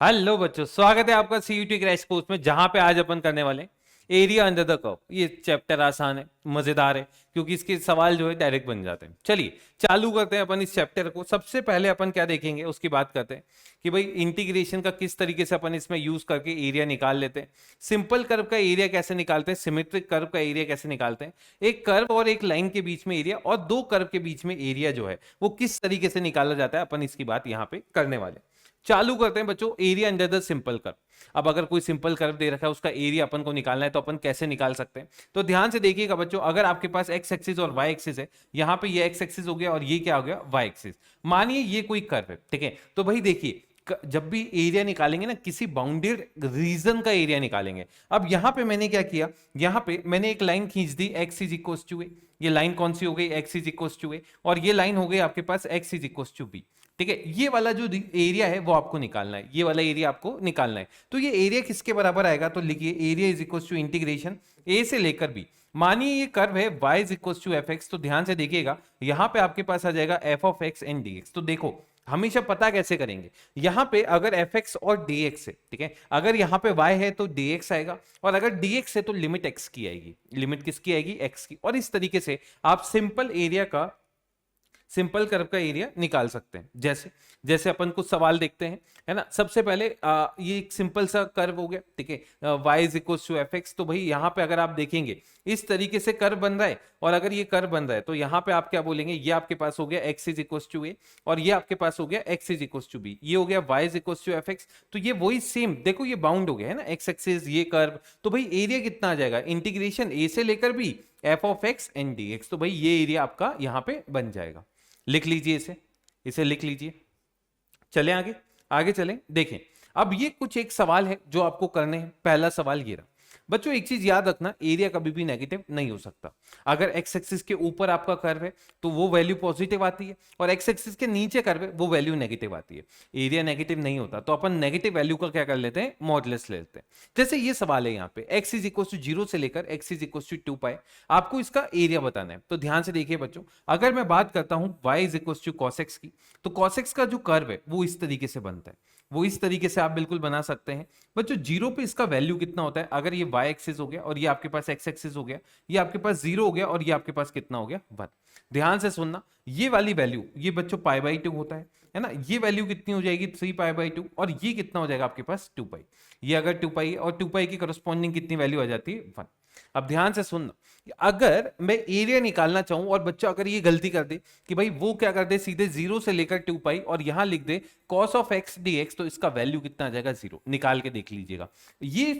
Hello बच्चों, स्वागत है आपका सीयूटी क्रैश कोर्स में, जहां पे आज अपन करने वाले हैं एरिया अंडर द कर्व। ये चैप्टर आसान है, मजेदार है, क्योंकि इसके सवाल जो है डायरेक्ट बन जाते हैं। चलिए चालू करते हैं अपन इस चैप्टर को। सबसे पहले अपन क्या देखेंगे उसकी बात करते हैं कि भाई इंटीग्रेशन का किस तरीके से अपन इसमें यूज करके एरिया निकाल लेते हैं। सिंपल कर्व का एरिया कैसे निकालते हैं, सिमेट्रिक कर्व का एरिया कैसे निकालते हैं, एक कर्व और एक लाइन के बीच में एरिया और दो कर्व के बीच में एरिया जो है वो किस तरीके से निकाला जाता है, अपन इसकी बात यहाँ पे करने वाले। चालू करते हैं बच्चों, area under the simple curve. अब अगर कोई सिंपल कर्व दे रखा है, उसका एरिया अपन को निकालना है, तो अपन कैसे निकाल सकते हैं। तो ध्यान से देखिएगा बच्चों, अगर आपके पास एक्स एक्सिस और वाई एक्सिस है, यहां पे ये एक्स एक्सिस हो गया और ये क्या हो गया, वाई एक्सिस। मानिए ये कोई कर्व है, ठीक है। तो भाई देखिए, जब भी एरिया निकालेंगे ना, किसी बाउंडेड रीजन का एरिया निकालेंगे। अब यहां पे मैंने क्या किया, यहां पे मैंने एक लाइन खींच दी, x is equal to a. ये लाइन कौन सी हो गई, एक्स इज इक्वल टू ए, और ये लाइन हो गई आपके पास x is equal to b. ठीक है, ये वाला जो एरिया है वो आपको निकालना है, ये वाला एरिया आपको निकालना है। तो ये एरिया किसके बराबर आएगा, तो लिखिए area is equal to integration a से लेकर बी। मानिए ये कर्व है y is equal to F x, तो ध्यान से देखिएगा यहां पे आपके पास आ जाएगा F of x and d x. तो देखो हमेशा पता कैसे करेंगे, यहां पे अगर एफ एक्स और डी एक्स है, ठीक है, अगर यहां पे y है तो डी एक्स आएगा, और अगर डी एक्स है तो लिमिट x की आएगी। लिमिट किसकी आएगी, x की। और इस तरीके से आप सिंपल कर्व का एरिया निकाल सकते हैं। जैसे जैसे अपन कुछ सवाल देखते हैं, है ना। सबसे पहले ये एक सिंपल सा कर्व हो गया, ठीक है, y is equal to F x. तो भाई यहाँ पे अगर आप देखेंगे इस तरीके से कर्व बन रहा है, और अगर ये कर्व बन रहा है तो यहाँ पे आप क्या बोलेंगे, ये आपके पास हो गया x इज इक्वल टू ए, और ये आपके पास हो गया x is equal to B. ये हो गया y is equal to F x. तो ये वही सेम, देखो ये बाउंड हो गया है ना, x एक्सिस ये कर्व। तो भाई एरिया कितना आ जाएगा, इंटीग्रेशन a से लेकर b F of x and d x. तो भाई ये एरिया आपका यहाँ पे बन जाएगा। लिख लीजिए इसे, इसे लिख लीजिए। चलें आगे, आगे चलें। देखें अब ये कुछ एक सवाल है जो आपको करने हैं। पहला सवाल ये रहा बच्चों, एक चीज याद रखना, एरिया कभी भी नेगेटिव नहीं हो सकता। अगर एक्स एक्सिस के ऊपर आपका कर्व है तो वो वैल्यू पॉजिटिव आती है, और एक्स एक्सिस के नीचे कर्व है वो वैल्यू नेगेटिव आती है। एरिया नेगेटिव नहीं होता, तो अपन नेगेटिव वैल्यू का क्या कर लेते हैं, मॉडुलस ले लेते हैं। जैसे ये सवाल है यहाँ पे, एक्स इज इक्वल टू 0 से लेकर एक्स इज इक्वल टू 2 पाए, आपको इसका एरिया बताना है। तो ध्यान से देखिए बच्चों, अगर मैं बात करता हूं y is equal to cos x की, तो cos x का जो कर्व है वो इस तरीके से बनता है। वो इस तरीके से आप बिल्कुल बना सकते हैं बच्चों। जीरो पे इसका वैल्यू कितना होता है, अगर ये y एक्सिस हो गया और ये आपके पास x एक्सिस हो गया, ये आपके पास 0 हो गया, और ये आपके पास कितना हो गया, 1। ध्यान से सुनना, ये वाली वैल्यू ये बच्चों पाई बाई 2 होता है ना। ये वैल्यू कितनी हो जाएगी, 3 पाई बाई 2, और ये कितना हो जाएगा आपके पास 2 पाई। ये अगर 2 पाई और 2 पाई की करस्पॉन्डिंग कितनी वैल्यू आ जाती है, 1। अब ध्यान से सुनना, अगर मैं एरिया निकालना चाहूं और बच्चा अगर ये गलती कर दे कि भाई वो क्या कर दे, सीधे 0 से लेकर 2 पाई और यहां लिख दे cos of x D x, तो इसका वैल्यू कितना आ जाएगा, 0। निकाल के देख लीजिएगा, ये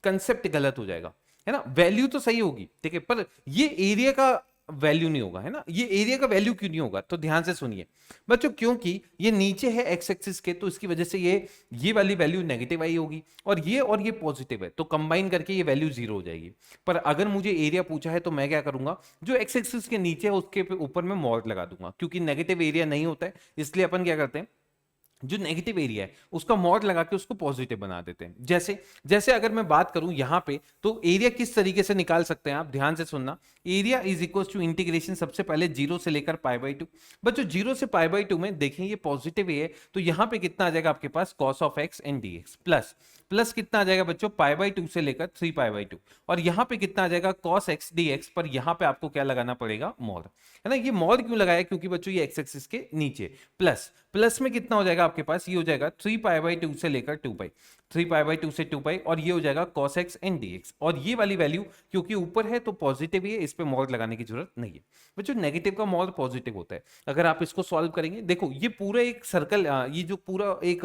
कंसेप्ट गलत हो जाएगा, है ना। वैल्यू तो सही होगी, ठीक है, पर ये एरिया का वैल्यू नहीं होगा, है ना। ये एरिया का वैल्यू क्यों नहीं होगा, तो ध्यान से सुनिए बच्चों, क्योंकि ये नीचे है एक्स एक्सिस के, तो इसकी वजह से ये वाली वैल्यू नेगेटिव आई होगी, और ये पॉजिटिव है, तो कंबाइन करके ये वैल्यू 0 हो जाएगी। पर अगर मुझे एरिया पूछा है तो मैं क्या करूंगा, जो एक्स एक्सिस के नीचे है उसके ऊपर मैं मॉड लगा दूंगा, क्योंकि नेगेटिव एरिया नहीं होता है, इसलिए अपन क्या करते हैं, जो नेगेटिव एरिया है उसका मॉड लगा के उसको पॉजिटिव बना देते हैं। जैसे जैसे अगर मैं बात करूं यहां पे, तो एरिया किस तरीके से निकाल सकते हैं आप, ध्यान से सुनना। Area is equal to integration, सबसे पहले 0 से लेकर पाई बाई 2। बच्चों 0 से पाई बाई 2 में देखें ये पॉजिटिव है, तो यहां पे कितना आ जाएगा आपके पास, cos of x and d x, plus plus कितना आ जाएगा बच्चों, पाई बाई 2 से लेकर 3 पाई बाई 2, और यहां पे कितना आ जाएगा cos एक्स डी एक्स, पर यहां पे आपको क्या लगाना पड़ेगा, मॉड, है ना। ये मॉड क्यों लगाया, क्योंकि बच्चों ये एक्स एक्सिस के नीचे, प्लस प्लस में कितना हो जाएगा आपके पास, ये हो जाएगा 3 पाई बाई 2 से लेकर 2 पाई, 3 पाई बाई 2 से 2 पाई, और ये हो जाएगा cos x एंड dx। और ये वाली वैल्यू क्योंकि ऊपर है तो पॉजिटिव ही है, इस पे मॉड लगाने की जरूरत नहीं है बच्चों। नेगेटिव का मॉड पॉजिटिव होता है। अगर आप इसको सॉल्व करेंगे, देखो ये पूरा एक सर्कल, ये जो पूरा एक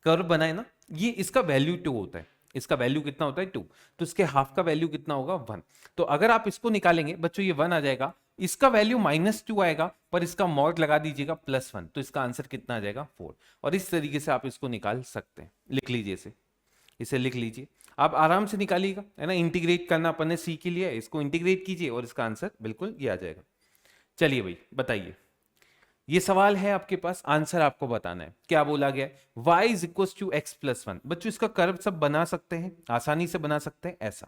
कर्व बना है ना, ये इसका वैल्यू 2 होता है। इसका वैल्यू कितना होता है, 2। तो इसके हाफ का वैल्यू कितना होगा, 1। तो अगर आप इसको निकालेंगे बच्चों, ये 1 आ जाएगा, इसका वैल्यू -2 आएगा, पर इसका मॉड लगा दीजिएगा +1, तो इसका आंसर कितना आ जाएगा, 4। और इस तरीके से आप इसको निकाल सकते हैं। लिख लीजिए इसे लिख लीजिए, आप आराम से निकालिएगा, है ना। इंटीग्रेट करना अपन ने सीख लिया है, इसको इंटीग्रेट कीजिए और इसका आंसर बिल्कुल ये आ जाएगा। चलिए भाई बताइए, ये सवाल है आपके पास, आंसर आपको बताना है। क्या बोला गया है, y is equal to X plus 1। बच्चों इसका कर्व सब बना सकते हैं, आसानी से बना सकते हैं। ऐसा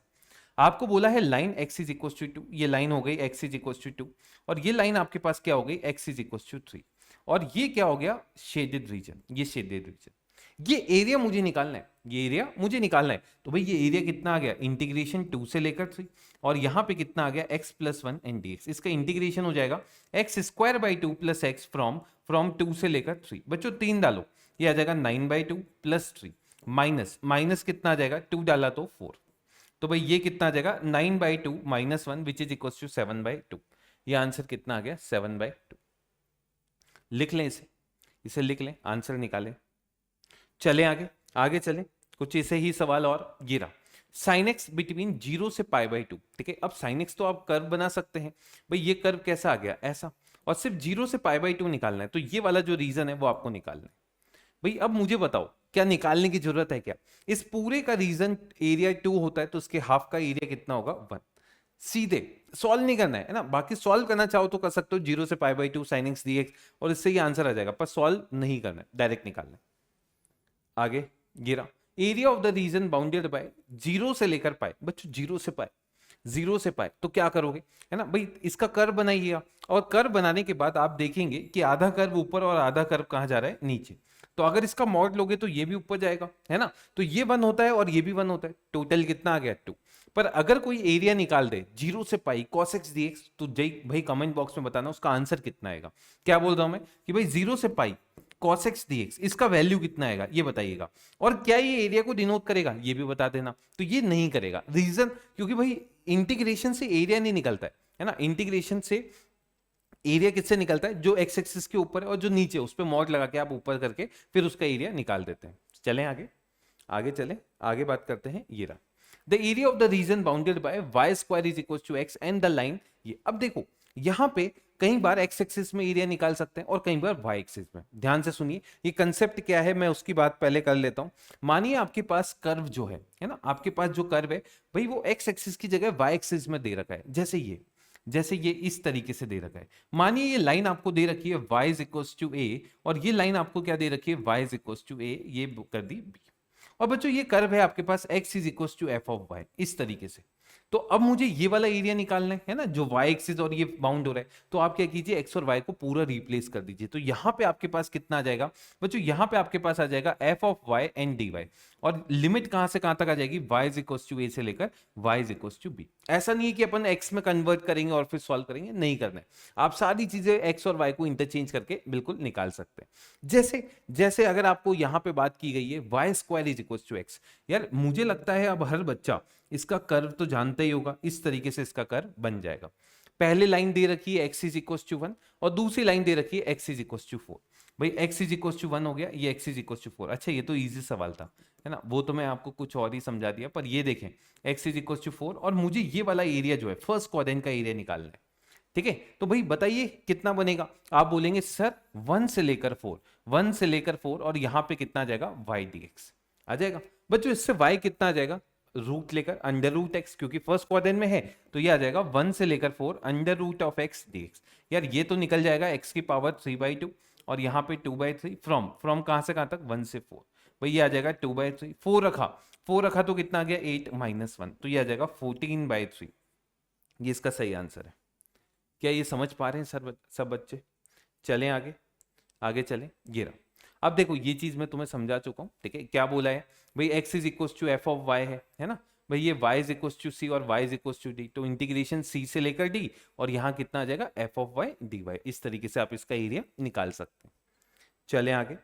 आपको बोला है line x is equal to 2, ये लाइन हो गई x इज इक्वल टू 2, और ये लाइन आपके पास क्या हो गई, x इज इक्वल टू 3, और ये क्या हो गया, शेडेड रीजन, ये शेडेड रीजन। ये एरिया मुझे निकालना है, ये एरिया मुझे निकालना है। तो भाई ये एरिया कितना आ गया, इंटीग्रेशन 2 से लेकर 3, और यहाँ पे कितना आ गया x+1 एंड dx। इसका इंटीग्रेशन हो जाएगा x² 2 प्लस एक्स फ्रॉम 2 से लेकर 3। बच्चों 3 डालो, ये आ जाएगा 9/2 प्लस 3 माइनस माइनस कितना आ जाएगा, 2 डाला तो 4। तो भाई ये कितना आ जाएगा 9/2 minus 1 which is equal to 7/2। ये आंसर कितना आ गया 7/2। लिख लें इसे, इसे लिख लें, आंसर निकालें। चले आगे, आगे चलें, कुछ ऐसे ही सवाल और ये रहा, साइन एक्स बिटवीन 0 से π/2। ठीक है, अब साइन एक्स तो आप कर्व बना सकते हैं, भाई ये कर्व कैसा आ गया, ऐसा, और सिर्फ 0 से π/2 निकालना है। तो ये वाला जो रीजन है वो आपको निकालना है। भाई अब मुझे बताओ क्या निकालने की जरूरत है क्या, इस पूरे का रीजन एरिया 2 होता है तो उसके हाफ का एरिया कितना होगा 1। सीधे सॉल्व नहीं करना है ना, बाकी सॉल्व करना चाहो तो कर सकते हो 0 से π/2 sin x dx, और इससे ये आंसर आ जाएगा, पर सॉल्व नहीं करना है, डायरेक्ट निकालना है। आगे गिरा, area of the region bounded bye 0 से लेकर पाए, बच्चों 0 से पाए, 0 से पाए तो क्या करोगे, है ना भाई, इसका कर्व बनाइएगा, और कर्व बनाने के बाद आप देखेंगे कि आधा कर्व ऊपर और आधा कर्व कहां जा रहा है, नीचे। तो अगर इसका मॉड लोगे तो ये भी ऊपर जाएगा, है ना, तो ये 1 होता है और ये भी 1 होता है, टोटल कितना आ गया 2। पर अगर कोई एरिया निकाल दे 0 से पाई cos x dx, तो जय भाई कमेंट बॉक्स में बताना उसका आंसर कितना आएगा। क्या बोल रहा हूं मैं कि भाई 0 से पाई cos x dx इसका वैल्यू कितना आएगा ये बताइएगा, और क्या ये एरिया को डिनोट करेगा ये भी बता देना। तो ये नहीं करेगा, रीजन क्योंकि भाई इंटीग्रेशन से एरिया नहीं निकलता है ना, इंटीग्रेशन से एरिया किससे निकलता है, जो एक्स एक्सिस के ऊपर है और जो नीचे, उस पर मॉड लगा के आप ऊपर करके फिर उसका एरिया निकाल देते हैं। चलें आगे, आगे चलें, आगे बात करते हैं। ये रहा the area of the region bounded by y² is equal to x and the line. ये अब देखो यहां पे कई बार x एक्सिस में एरिया निकाल सकते हैं और कई बार y एक्सिस में। ध्यान से सुनिए ये कंसेप्ट क्या है, मैं उसकी बात पहले कर लेता हूं। मानिए आपके पास कर्व जो है ना, आपके पास जो कर्व है भाई वो x एक्सिस की जगह y एक्सिस में दे रखा है, जैसे ये इस तरीके से दे रखा है। मानिए ये लाइन आपको दे रखी है y is equal to a, और ये लाइन आपको क्या दे रखी है y is equal to a, ये कर दी b। और बच्चों ये कर्व है आपके पास x is equal to f of y, इस तरीके से। तो अब मुझे ये वाला एरिया निकालना है ना, जो y एक्सिस और ये बाउंड हो रहा है, तो आप क्या कीजिए x और y को पूरा रिप्लेस कर दीजिए। तो यहां पे आपके पास कितना आ जाएगा बच्चों, यहां पे आपके पास आ जाएगा f of y and dy, और लिमिट कहां से कहां तक आ जाएगी, y is equal to a से लेकर y is equal to b। ऐसा नहीं है कि अपन x में कन्वर्ट करेंगे और फिर सॉल्व करेंगे, नहीं करना है। आप सारी चीजें x और y को इंटरचेंज करके बिल्कुल निकाल सकते हैं। जैसे जैसे अगर आपको यहां पे बात की गई है y² is equal to x, यार मुझे लगता है अब हर बच्चा इसका कर्व तो जानता ही होगा, इस तरीके से इसका कर्व बन जाएगा। पहले लाइन दे रखी है x इज इक्वल टू 1 और दूसरी लाइन दे रखी है x इज इक्वल टू 4। भाई x इज इक्वल टू 1 हो गया, ये x इज इक्वल टू 4। अच्छा ये तो इजी सवाल था, है ना, वो तो मैं आपको कुछ और ही समझा दिया, पर ये देखें x इज इक्वल टू 4 और मुझे ये वाला एरिया जो है फर्स्ट क्वाड्रेंट का एरिया निकालना है। ठीक है, तो भाई बताइए कितना बनेगा। आप बोलेंगे सर 1 से लेकर 4, 1 से लेकर 4, और यहां पे कितना आ जाएगा y dx आ जाएगा। बच्चों इससे y कितना आ जाएगा, रूट लेकर अंडर रूट एक्स, क्योंकि फर्स्ट क्वाड्रेंट में है तो ये आ जाएगा 1 से लेकर 4 under root of X dx। यार ये तो निकल जाएगा x की पावर 3/2 और यहाँ पे 2/3, फ्रॉम कहां से कहां तक 1 से 4। भाई ये आ जाएगा 2/3, 4 रखा तो कितना आ गया 8 - 1, तो ये आ जाएगा 14/3। ये इसका सही आंसर है। क्या ये समझ पा रहे हैं सर सब बच्चे। चलें आगे, आगे चलें। ये रहा, अब देखो ये चीज मैं तुम्हें समझा चुका हूं। ठीक है, क्या बोला है भाई x is equal to f of y है ना भाई, ये y is equal to c और y is equal to d, तो इंटीग्रेशन c से लेकर d, और यहाँ कितना आ जाएगा f ऑफ y dy। इस तरीके से आप इसका एरिया निकाल सकते हैं। चलें आगे,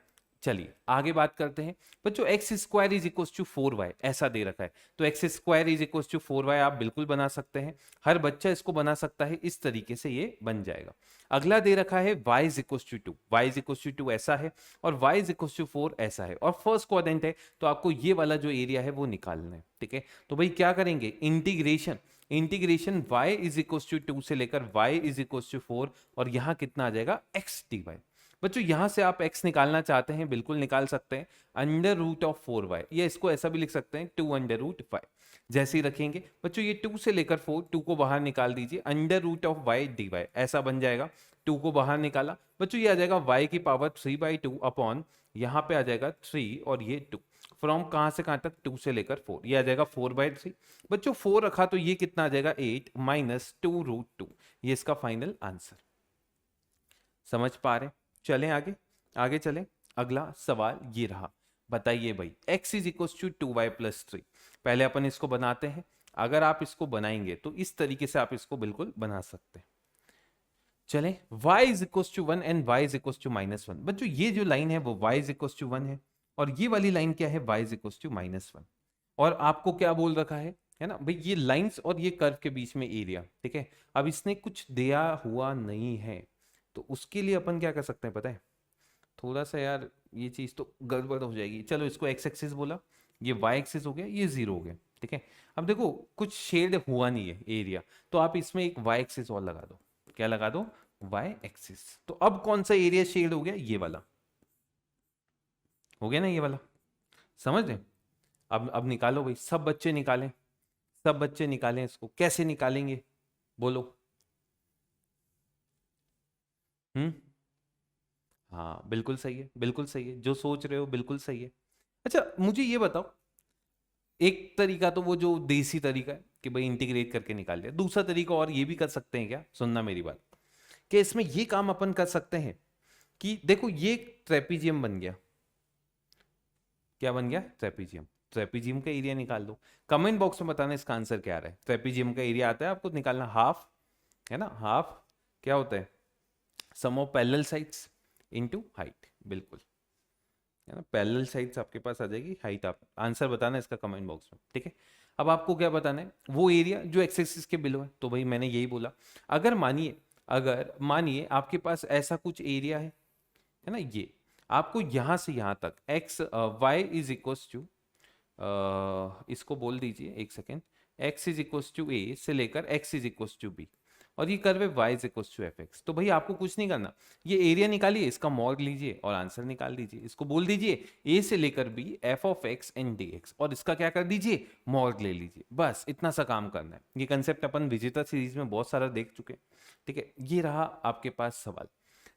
चलिए आगे बात करते हैं। बच्चों x² is equal to 4y ऐसा दे रखा है, तो x² is equal to 4y आप बिल्कुल बना सकते हैं, हर बच्चा इसको बना सकता है, इस तरीके से ये बन जाएगा। अगला दे रखा है y is equal to 2, y is equal to 2 ऐसा है, और y इज इक्वल टू 4 ऐसा है, और फर्स्ट क्वाड्रेंट है तो आपको ये वाला जो एरिया है वो निकालना है। ठीक है, तो भाई क्या करेंगे, integration y is equal to 2 से लेकर y इज इक्वल टू 4, और यहाँ कितना आ जाएगा x dy। बच्चों यहां से आप x निकालना चाहते हैं बिल्कुल निकाल सकते हैं, अंडर रूट ऑफ 4y, या इसको ऐसा भी लिख सकते हैं 2 अंडर रूट 5। जैसे ही रखेंगे बच्चों ये 2 से लेकर 4, 2 को बाहर निकाल दीजिए, under root of y dy ऐसा बन जाएगा। 2 को बाहर निकाला बच्चों, ये आ जाएगा y की पावर 3/2 अपॉन, यहाँ पे आ जाएगा 3 और ये 2, फ्रॉम कहां से कहां तक 2 से लेकर 4, ये आ जाएगा 4/3। बच्चों 4 रखा तो ये कितना आ जाएगा 8 - 2√2, ये इसका फाइनल आंसर। समझ पा रहे हैं। चलें आगे, आगे चलें। अगला सवाल ये रहा, बताइए भाई, x is equal to 2y+3। पहले अपन इसको बनाते हैं। अगर आप इसको बनाएंगे तो इस तरीके से आप इसको बिल्कुल बना सकते हैं। चलें, y is equal to 1 and y is equal to -1। बच्चों ये जो लाइन है वो y इज इक्वल टू 1 है, और ये वाली लाइन क्या है, y इज इक्वल टू -1। और आपको क्या बोल रखा है ना भाई, ये लाइंस और ये कर्व के बीच में एरिया, ठीक है। अब इसने कुछ दिया हुआ नहीं है, तो उसके लिए अपन क्या कर सकते हैं पता है, थोड़ा सा यार ये चीज तो गड़बड़ हो जाएगी। चलो इसको एक्स एक्सिस बोला, ये वाई एक्सिस हो गया, ये 0 हो गया, ठीक है। अब देखो कुछ शेड हुआ नहीं है एरिया, तो आप इसमें एक वाई एक्सिस और लगा दो। क्या लगा दो, वाई एक्सिस। तो अब कौन सा एरिया शेड हो गया, ये वाला हो गया ना, ये वाला। समझ रहे? अब निकालो भाई, सब बच्चे निकालें, सब बच्चे निकालें इसको। कैसे निकालेंगे बोलो? हम्म, हाँ बिल्कुल सही है, बिल्कुल सही है, जो सोच रहे हो बिल्कुल सही है। अच्छा मुझे ये बताओ, एक तरीका तो वो जो देसी तरीका है कि भाई इंटीग्रेट करके निकाल लिया, दूसरा तरीका और ये भी कर सकते हैं क्या, सुनना मेरी बात, कि इसमें ये काम अपन कर सकते हैं कि देखो ये ट्रेपीजियम बन गया। क्या बन गया, ट्रेपीजियम। ट्रेपीजियम का एरिया निकाल दो। कमेंट बॉक्स में बताना इसका आंसर क्या आ रहा है। ट्रेपीजियम का एरिया आता है आपको निकालना, हाफ, है ना, हाफ क्या होता है, sum of parallel sides into height, बिल्कुल, है ना, पैरेलल साइड्स आपके पास आ जाएगी, हाइट आप आंसर बताना इसका कमेंट बॉक्स में, ठीक है। अब आपको क्या बताना है, वो एरिया जो एक्स एक्सिस के बिलो है, तो भाई मैंने यही बोला। अगर मानिए, अगर मानिए आपके पास ऐसा कुछ एरिया है ना, ये आपको यहां से यहां तक x y is equal to, इसको बोल दीजिए एक second, x is equal to a से लेकर x is equal to b, और ये कर्व है y is equal to F x. तो भाई आपको कुछ नहीं करना, ये एरिया निकालिए, इसका मॉड लीजिए और आंसर निकाल दीजिए। इसको बोल दीजिए a से लेकर b f of x and dx, और इसका क्या कर दीजिए, मॉड ले लीजिए। बस इतना सा काम करना है। ये कंसेप्ट अपन विजेता सीरीज में बहुत सारा देख चुके हैं, ठीक है। ये रहा आपके पास सवाल,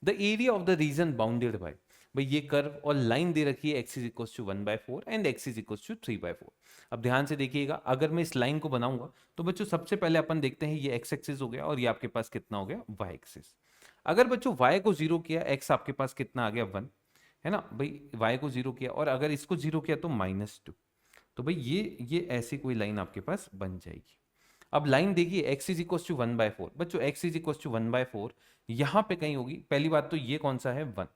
the area of the region bounded by, भाई ये कर्व और लाइन दे रखी है x is equal to 1/4 and x is equal to 3/4। अब ध्यान से देखिएगा, अगर मैं इस लाइन को बनाऊंगा तो बच्चों सबसे पहले अपन देखते हैं, ये x एक्सिस हो गया और ये आपके पास कितना हो गया, y एक्सिस। अगर बच्चों y को 0 किया, x आपके पास कितना आ गया, 1, है ना भाई, y को 0 किया और अगर इसको 0 किया तो -2। तो भाई ये ऐसी कोई लाइन आपके पास बन जाएगी। अब लाइन देखिए, x इज इक्वल टू 1/4, बच्चों x इज इक्वल टू 1/4 यहां पे कहीं होगी। पहली बात तो ये कौन सा है, 1,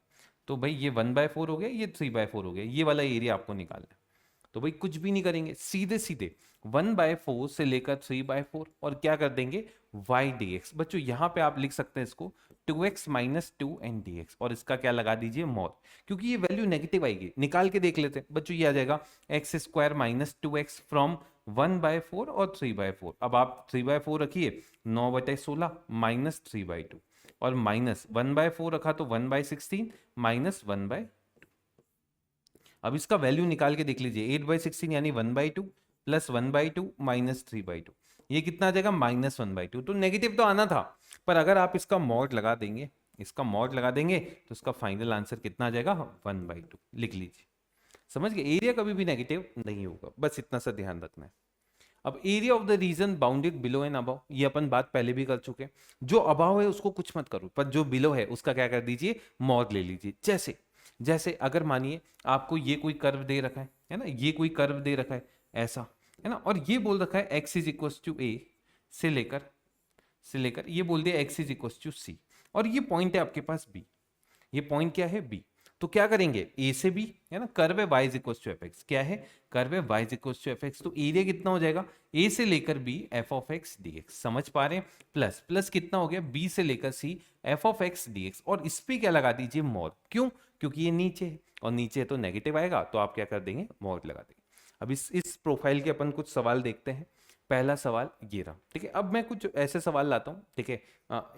तो भाई ये 1/4 हो गया, ये 3/4 हो गया, ये वाला एरिया आपको निकालना है। तो भाई कुछ भी नहीं करेंगे, सीधे सीधे 1/4 से लेकर 3/4 और क्या कर देंगे, y dx। बच्चों यहाँ पे आप लिख सकते हैं इसको 2x माइनस 2 एन dx, और इसका क्या लगा दीजिए, मॉड, क्योंकि ये वैल्यू नेगेटिव आएगी। निकाल के देख लेते हैं बच्चों, ये आ जाएगा x² माइनस 2x फ्रॉम 1/4 और 3/4। अब आप 3/4 रखिए, 9/16 माइनस 3/2, और माइनस 1/4 रखा तो 1/16 माइनस 1/2। अब इसका वैल्यू निकाल के देख लीजिए, 8/16 यानी 1/2 प्लस 1/2 माइनस 3/2, ये कितना आ जाएगा, -1/2। तो नेगेटिव तो आना था, पर अगर आप इसका मॉड लगा देंगे, इसका मॉड लगा देंगे तो इसका फाइनल आंसर कितना आ जाएगा, 1/2 लिख लीजिए। समझ गए, एरिया कभी भी नेगेटिव नहीं होगा, बस इतना सा ध्यान रखना है। अब area of the region bounded below and above, ये अपन बात पहले भी कर चुके हैं। जो अबव है उसको कुछ मत करो, पर जो बिलो है उसका क्या कर दीजिए, मॉड ले लीजिए। जैसे जैसे अगर मानिए आपको ये कोई कर्व दे रखा है ना, ये कोई कर्व दे रखा है ऐसा, है ना, और ये बोल रखा है x is equal to a से लेकर ये बोल दिया x इज इक्वल टू सी, और ये पॉइंट है आपके पास b, ये पॉइंट क्या है, b। तो क्या करेंगे, a से b, है ना, कर्व है y is equal to F x, क्या है, कर्व है y is equal to F x. तो एरिया कितना हो जाएगा, a से लेकर b f of x dx, समझ पा रहे हैं, प्लस प्लस कितना हो गया, b से लेकर c f of x dx, और इस पे क्या लगा दीजिए, मॉड। क्यों, क्योंकि ये नीचे है और नीचे है तो नेगेटिव आएगा, तो आप क्या कर देंगे, मॉड लगा देंगे। अब इस प्रोफाइल के अपन कुछ सवाल देखते हैं। पहला सवाल ये रहा, ठीक है। अब मैं कुछ ऐसे सवाल लाता हूँ, ठीक है।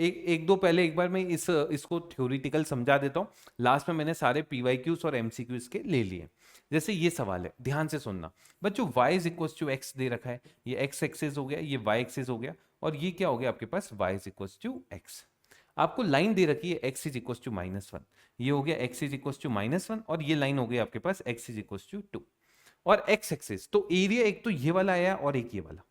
एक दो पहले एक बार मैं इसको थ्योरेटिकल समझा देता हूँ, लास्ट में मैंने सारे PYQs और MCQs के ले लिए। जैसे ये सवाल है, ध्यान से सुनना बच्चों, y is equal to x दे रखा है, ये x एक्सिस हो गया, ये y एक्सिस हो गया, और ये क्या हो गया आपके पास, y is equal to x. आपको लाइन दे रखी है x इज इक्वल टू -1, ये हो गया x इज इक्वल टू -1, और ये लाइन हो गई आपके पास x इज इक्वल टू 2, और x एक्सिस। तो एरिया एक तो ये वाला आया और एक ये वाला।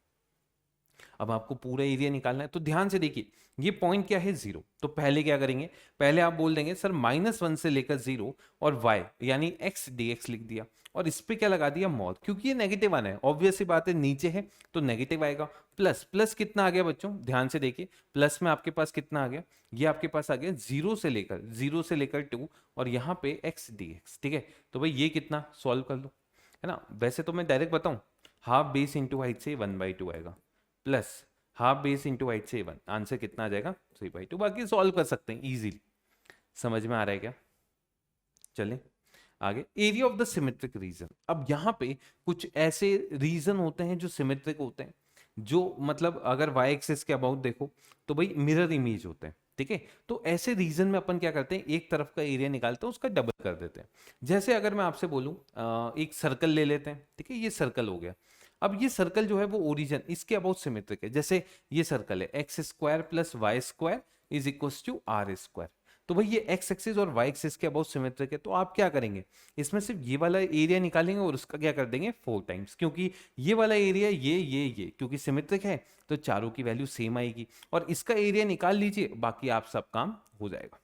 अब आपको पूरा एरिया निकालना है, तो ध्यान से देखिए ये पॉइंट क्या है 0, तो पहले क्या करेंगे, पहले आप बोल देंगे सर -1 से लेकर 0 और y यानी x dx लिख दिया, और इस पे क्या लगा दिया मॉड, क्योंकि ये नेगेटिव आना है, ऑब्वियस सी बात है नीचे है तो नेगेटिव आएगा। प्लस प्लस कितना आ गया बच्चों, ध्यान से देखिए प्लस में आपके पास कितना आ गया, ये आपके पास आ गया 0 से लेकर 2 और यहाँ पे x dx, ठीक है। तो भाई ये कितना सॉल्व कर लो, है ना। वैसे तो मैं डायरेक्ट बताऊं, हाफ बेस इंटू हाइट से 1/2 आएगा, plus half base into height से 1, आंसर कितना आ जाएगा 3/2। बाकी सॉल्व कर सकते हैं इजीली, समझ में आ रहा है क्या। चलें आगे, area of the symmetric region. अब यहाँ पे कुछ ऐसे रीजन होते हैं जो सिमेट्रिक होते हैं, जो मतलब अगर y एक्सिस के अबाउट देखो तो भाई मिरर इमेज होते हैं, ठीक है। तो ऐसे रीजन में अपन क्या करते हैं, एक तरफ का एरिया निकालते हैं उसका डबल कर देते हैं। जैसे अगर मैं आपसे बोलूं एक सर्कल ले लेते हैं, ठीक है, ये सर्कल हो गया। अब ये सर्कल जो है वो ओरिजिन इसके अबाउट सिमेट्रिक है, जैसे ये सर्कल है x² + y² = r²। तो भाई ये x एक्सिस और y एक्सिस के अबाउट सिमेट्रिक है, तो आप क्या करेंगे, इसमें सिर्फ ये वाला एरिया निकालेंगे और उसका क्या कर देंगे 4 टाइम्स, क्योंकि ये वाला एरिया ये क्योंकि सिमेट्रिक है तो चारों की वैल्यू सेम आएगी, और इसका एरिया निकाल लीजिए, बाकी आप सब काम हो जाएगा।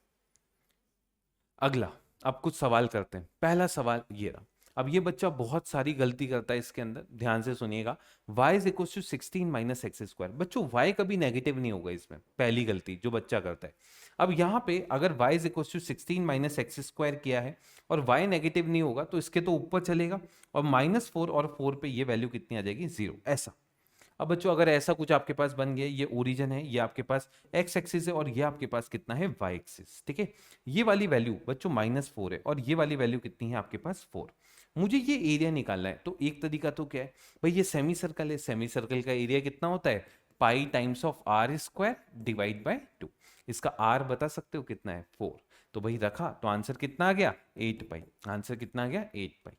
अगला अब कुछ सवाल करते हैं। पहला सवाल ये रहा। अब ये बच्चा बहुत सारी गलती करता है इसके अंदर, ध्यान से सुनिएगा। y = 16 - x²। बच्चों y कभी नेगेटिव नहीं होगा, इसमें पहली गलती जो बच्चा करता है। अब यहाँ पे अगर y = 16 - x² किया है और y नेगेटिव नहीं होगा तो इसके तो ऊपर चलेगा, और -4 और 4 पे ये वैल्यू कितनी आ जाएगी 0, ऐसा। अब बच्चों अगर ऐसा कुछ आपके पास बन गया, ये ओरिजिन है, ये आपके पास x एक्सिस है और ये आपके पास कितना है y एक्सिस, ठीक है। ये वाली वैल्यू बच्चों -4 है और ये वाली वैल्यू कितनी है आपके पास 4। मुझे ये एरिया निकालना है, तो एक तरीका तो क्या है भाई, ये सेमी सर्कल है, सेमी सर्कल का एरिया कितना होता है पाई टाइम्स ऑफ r² / 2। इसका r बता सकते हो कितना है 4, तो भाई रखा तो आंसर कितना आ गया 8 पाई, आंसर कितना आ गया 8 पाई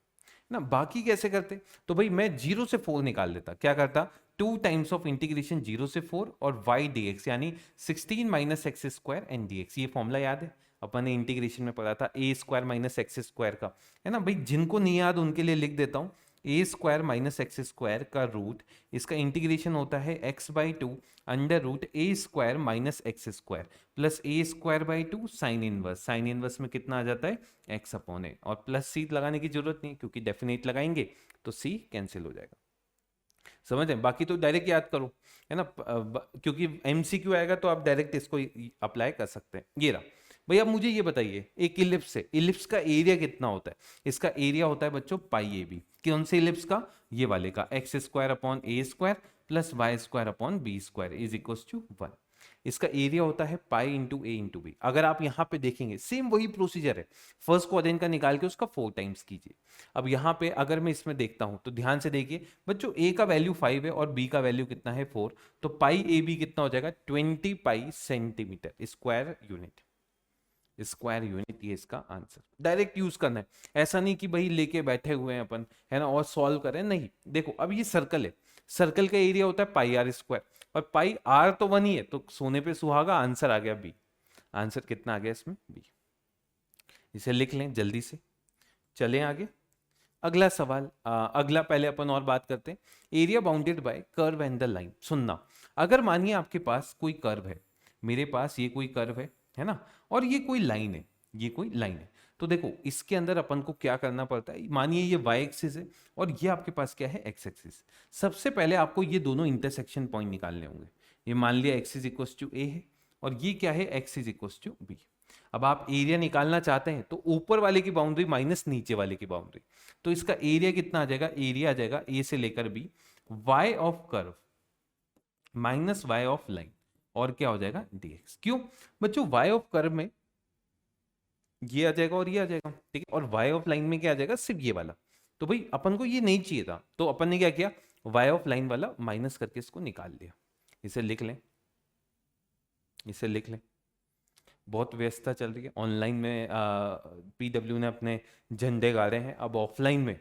ना। बाकी कैसे करते, तो भाई मैं 0 से 4 निकाल लेता, क्या करता 2 टाइम्स ऑफ इंटीग्रेशन 0 से 4 और y dx यानी 16 - x² and dx। ये फॉर्मूला याद है, अपन ने इंटीग्रेशन में पढ़ा था, a² - x² का, है ना भाई। जिनको नहीं याद उनके लिए लिख देता हूँ, a² - x² का रूट, इसका इंटीग्रेशन होता है x/2 √a² - x² plus a² / 2 sine inverse. Sine inverse में कितना आ जाता है x/a, और प्लस c लगाने की जरूरत नहीं क्योंकि डेफिनेट लगाएंगे तो c कैंसिल हो जाएगा। समझ हैं, बाकी तो डायरेक्ट याद करो, है ना, क्योंकि MCQ आएगा तो आप डायरेक्ट इसको अप्लाई कर सकते हैं। ये रहा भैया। मुझे ये बताइए, एक इलिप्स है, इलिप्स का एरिया कितना होता है, इसका एरिया होता है बच्चों पाई AB। कौन से इलिप्स का, ये वाले का, x² / a² + y² / b² = 1। इसका एरिया होता है pi into a into b. अगर आप यहां पे देखेंगे सेम वही प्रोसीजर है, फर्स्ट क्वाड्रेंट का निकाल के उसका 4 टाइम्स कीजिए। अब यहाँ पे अगर मैं इसमें देखता हूं तो ध्यान से देखिए बच्चों, a का वैल्यू 5 है और b का वैल्यू कितना है 4, तो पाई AB कितना हो जाएगा 20 पाई सेंटीमीटर स्क्वायर यूनिट। ये इसका आंसर डायरेक्ट यूज करना है, ऐसा नहीं कि भाई लेके बैठे हुए हैं अपन, है ना, और सॉल्व करें, नहीं। देखो अब ये सर्कल है, सर्कल का एरिया होता है पाई r², और पाई r तो 1 ही है, तो सोने पे सुहागा, आंसर आ गया b। आंसर कितना आ गया इसमें b, इसे लिख लें जल्दी से। चलें आगे, अगला सवाल। अगला पहले अपन और बात करते हैं, area bounded by curve and the line. सुनना, अगर मानिए आपके पास कोई कर्व है, मेरे पास ये कोई कर्व है ना, और ये कोई लाइन है, ये कोई लाइन है, तो देखो इसके अंदर अपन को क्या करना पड़ता है। मानिए ये y एक्सिस है और ये आपके पास क्या है x एक्सिस। सबसे पहले आपको ये दोनों इंटरसेक्शन पॉइंट निकालने होंगे। ये मान लिया x = a है और ये क्या है x = b। अब आप एरिया निकालना चाहते हैं तो ऊपर वाले की बाउंड्री माइनस नीचे वाले की बाउंड्री, तो इसका एरिया कितना आ जाएगा, एरिया आ जाएगा a से लेकर b, y of curve minus y of line, और क्या हो जाएगा dx। क्यों बच्चों, y ऑफ कर्व में ये आ जाएगा और ये आ जाएगा, ठीक है, और y ऑफ लाइन में क्या आ जाएगा सिर्फ ये वाला। तो भाई अपन को ये नहीं चाहिए था, तो अपन ने क्या किया, y ऑफ लाइन वाला माइनस करके इसको निकाल लिया। इसे लिख लें, इसे लिख लें। बहुत व्यस्तता चल रही है ऑनलाइन में, PW ने अपने झंडे गाड़े हैं। अब ऑफलाइन में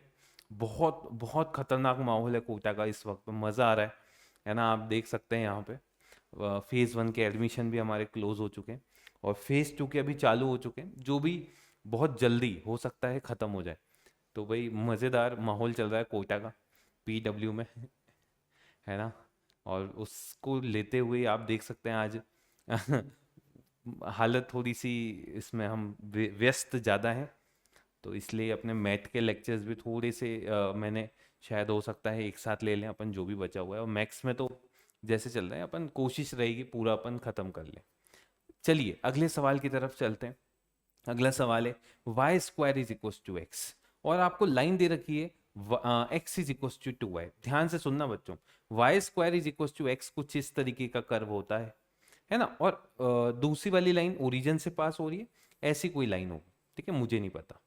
बहुत बहुत खतरनाक माहौल है कोटा का इस वक्त, मज़ा आ रहा है ना। आप देख सकते हैं यहाँ पे फेज़ 1 के एडमिशन भी हमारे क्लोज हो चुके हैं और फेज़ 2 के अभी चालू हो चुके हैं, जो भी बहुत जल्दी हो सकता है ख़त्म हो जाए। तो भाई मज़ेदार माहौल चल रहा है कोटा का PW में, है ना। और उसको लेते हुए आप देख सकते हैं आज हालत थोड़ी सी इसमें हम व्यस्त ज़्यादा हैं, तो इसलिए अपने मैथ के लेक्चर्स भी थोड़े से मैंने शायद हो सकता है एक साथ ले लें अपन जो भी बचा हुआ है, और मैथ्स में तो जैसे चल रहा है अपन कोशिश रहेगी पूरा अपन ख़त्म कर लें। चलिए अगले सवाल की तरफ चलते हैं। अगला सवाल है y square is equal to x, और आपको लाइन दे रखी है x is equal to 2y। ध्यान से सुनना बच्चों, y square is equal to x कुछ इस तरीके का कर्व होता है ना, और दूसरी वाली लाइन ओरिजिन से पास हो रही है, ऐसी कोई लाइन होगी, ठीक है, मुझे नहीं पता।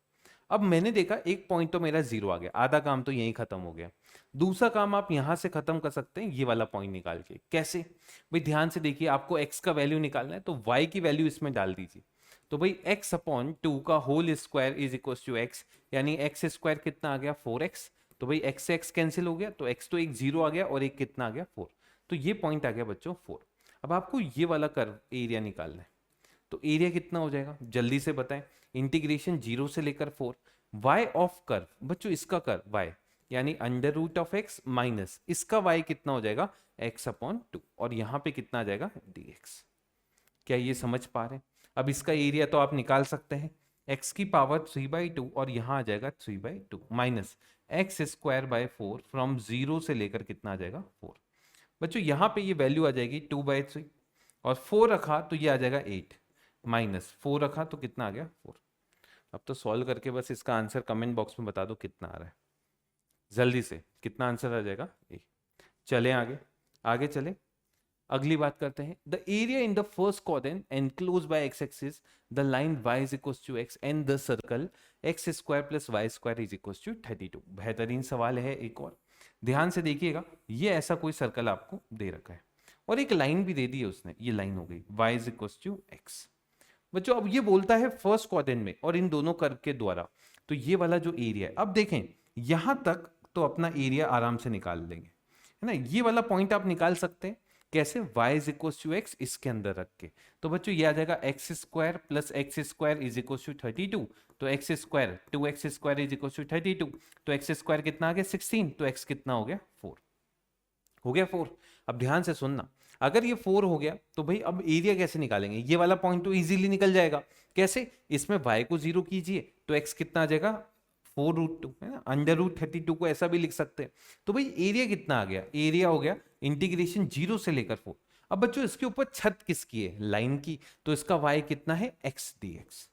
अब मैंने देखा एक पॉइंट तो मेरा जीरो आ गया, आधा काम तो यहीं खत्म हो गया। दूसरा काम आप यहां से खत्म कर सकते हैं, ये वाला पॉइंट निकाल के। कैसे भाई, ध्यान से देखिए, आपको x का वैल्यू निकालना है तो y की वैल्यू इसमें डाल दीजिए। तो भाई x अपॉन 2 का whole square is equal to x, यानी x स्क्वायर कितना आ गया 4x। तो भाई x से x कैंसिल हो गया, तो x तो एक जीरो आ गया और एक कितना आ गया 4। तो ये पॉइंट आ गया बच्चों 4। अब आपको ये वाला कर्व एरिया निकालना है, तो एरिया कितना हो जाएगा जल्दी से बताएं। इंटीग्रेशन 0 से लेकर 4, y ऑफ कर्व बच्चों, इसका कर्व y यानी under root of x minus इसका y कितना हो जाएगा x अपॉन 2, और यहां पे कितना आ जाएगा dx। क्या ये समझ पा रहे हैं? अब इसका एरिया तो आप निकाल सकते हैं, x की पावर 3/2 और यहां आ जाएगा 3/2 minus x square by 4 from 0 से लेकर कितना आ जाएगा 4। बच्चों यहां पे ये वैल्यू आ जाएगी 2/3, और 4 रखा तो ये आ जाएगा 8, माइनस 4 रखा तो कितना आ गया 4। अब तो सॉल्व करके बस इसका आंसर कमेंट बॉक्स में बता दो कितना आ रहा है जल्दी से, कितना आंसर आ जाएगा ए। चले आगे, आगे चले, अगली बात करते हैं। The area in the first quadrant enclose by x axis the line y is equal to x and the circle x square plus y square is equal to 32। बेहतरीन सवाल है एक और, ध्यान से देखिएगा। ये ऐसा कोई सर्कल आपको दे रखा है और एक लाइन भी दे दी है उसने, ये लाइन हो गई y is equal to x। बच्चों अब ये बोलता है फर्स्ट क्वाड्रेंट में और इन दोनों कर्व के द्वारा, तो ये वाला जो एरिया है, अब देखें यहां तक तो अपना एरिया आराम से निकाल लेंगे, है ना। ये वाला पॉइंट आप निकाल सकते हैं कैसे, y is equal to x इसके अंदर रख के। तो बच्चों ये आ जाएगा x square plus x square is equal to 32, तो x square 2x square is equal to 32, तो एक्स स्क्वायर कितना आ गया 16, तो x कितना हो गया 4, हो गया 4। अब ध्यान से सुनना, अगर ये 4 हो गया तो भाई अब एरिया कैसे निकालेंगे, ये वाला पॉइंट तो इजीली निकल जाएगा। कैसे, इसमें y को 0 कीजिए तो x कितना आ जाएगा 4√2, है ना। अंडर रूट 32 को ऐसा भी लिख सकते हैं। तो भाई एरिया कितना आ गया, एरिया हो गया इंटीग्रेशन 0 से लेकर 4। अब बच्चों इसके ऊपर छत किसकी है, लाइन की, तो इसका y कितना है x dx।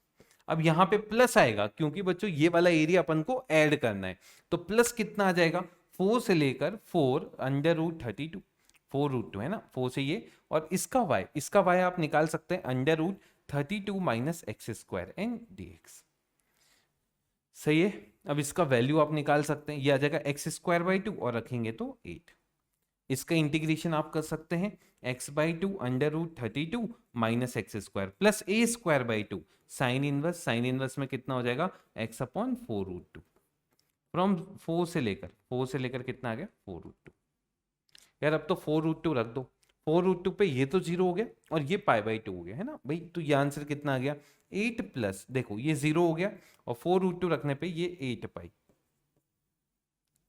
अब यहां पे प्लस आएगा क्योंकि बच्चों ये वाला एरिया अपन को ऐड करना है, तो प्लस कितना आ जाएगा 4 से लेकर 4 अंडर रूट 32, 4√2 है ना, 4 से ये, और इसका y आप निकाल सकते हैं under root 32 minus x square and dx। सही है। अब इसका वैल्यू आप निकाल सकते हैं, ये आ जाएगा एक्स स्क्वायर बाई 2 और रखेंगे तो 8। इसका इंटीग्रेशन आप कर सकते हैं x/2 under root 32 minus x square plus a square by 2 sine inverse, sine inverse में कितना हो जाएगा x अपॉन 4√2 फ्रॉम 4 से लेकर कितना आ गया 4√2। यार अब तो 4√2 रख दो, 4√2 पे ये तो 0 हो गया और ये π/2 हो गया, है ना भाई। तो ये आंसर कितना आ गया 8 प्लस, देखो ये 0 हो गया और 4√2 रखने पे ये 8π,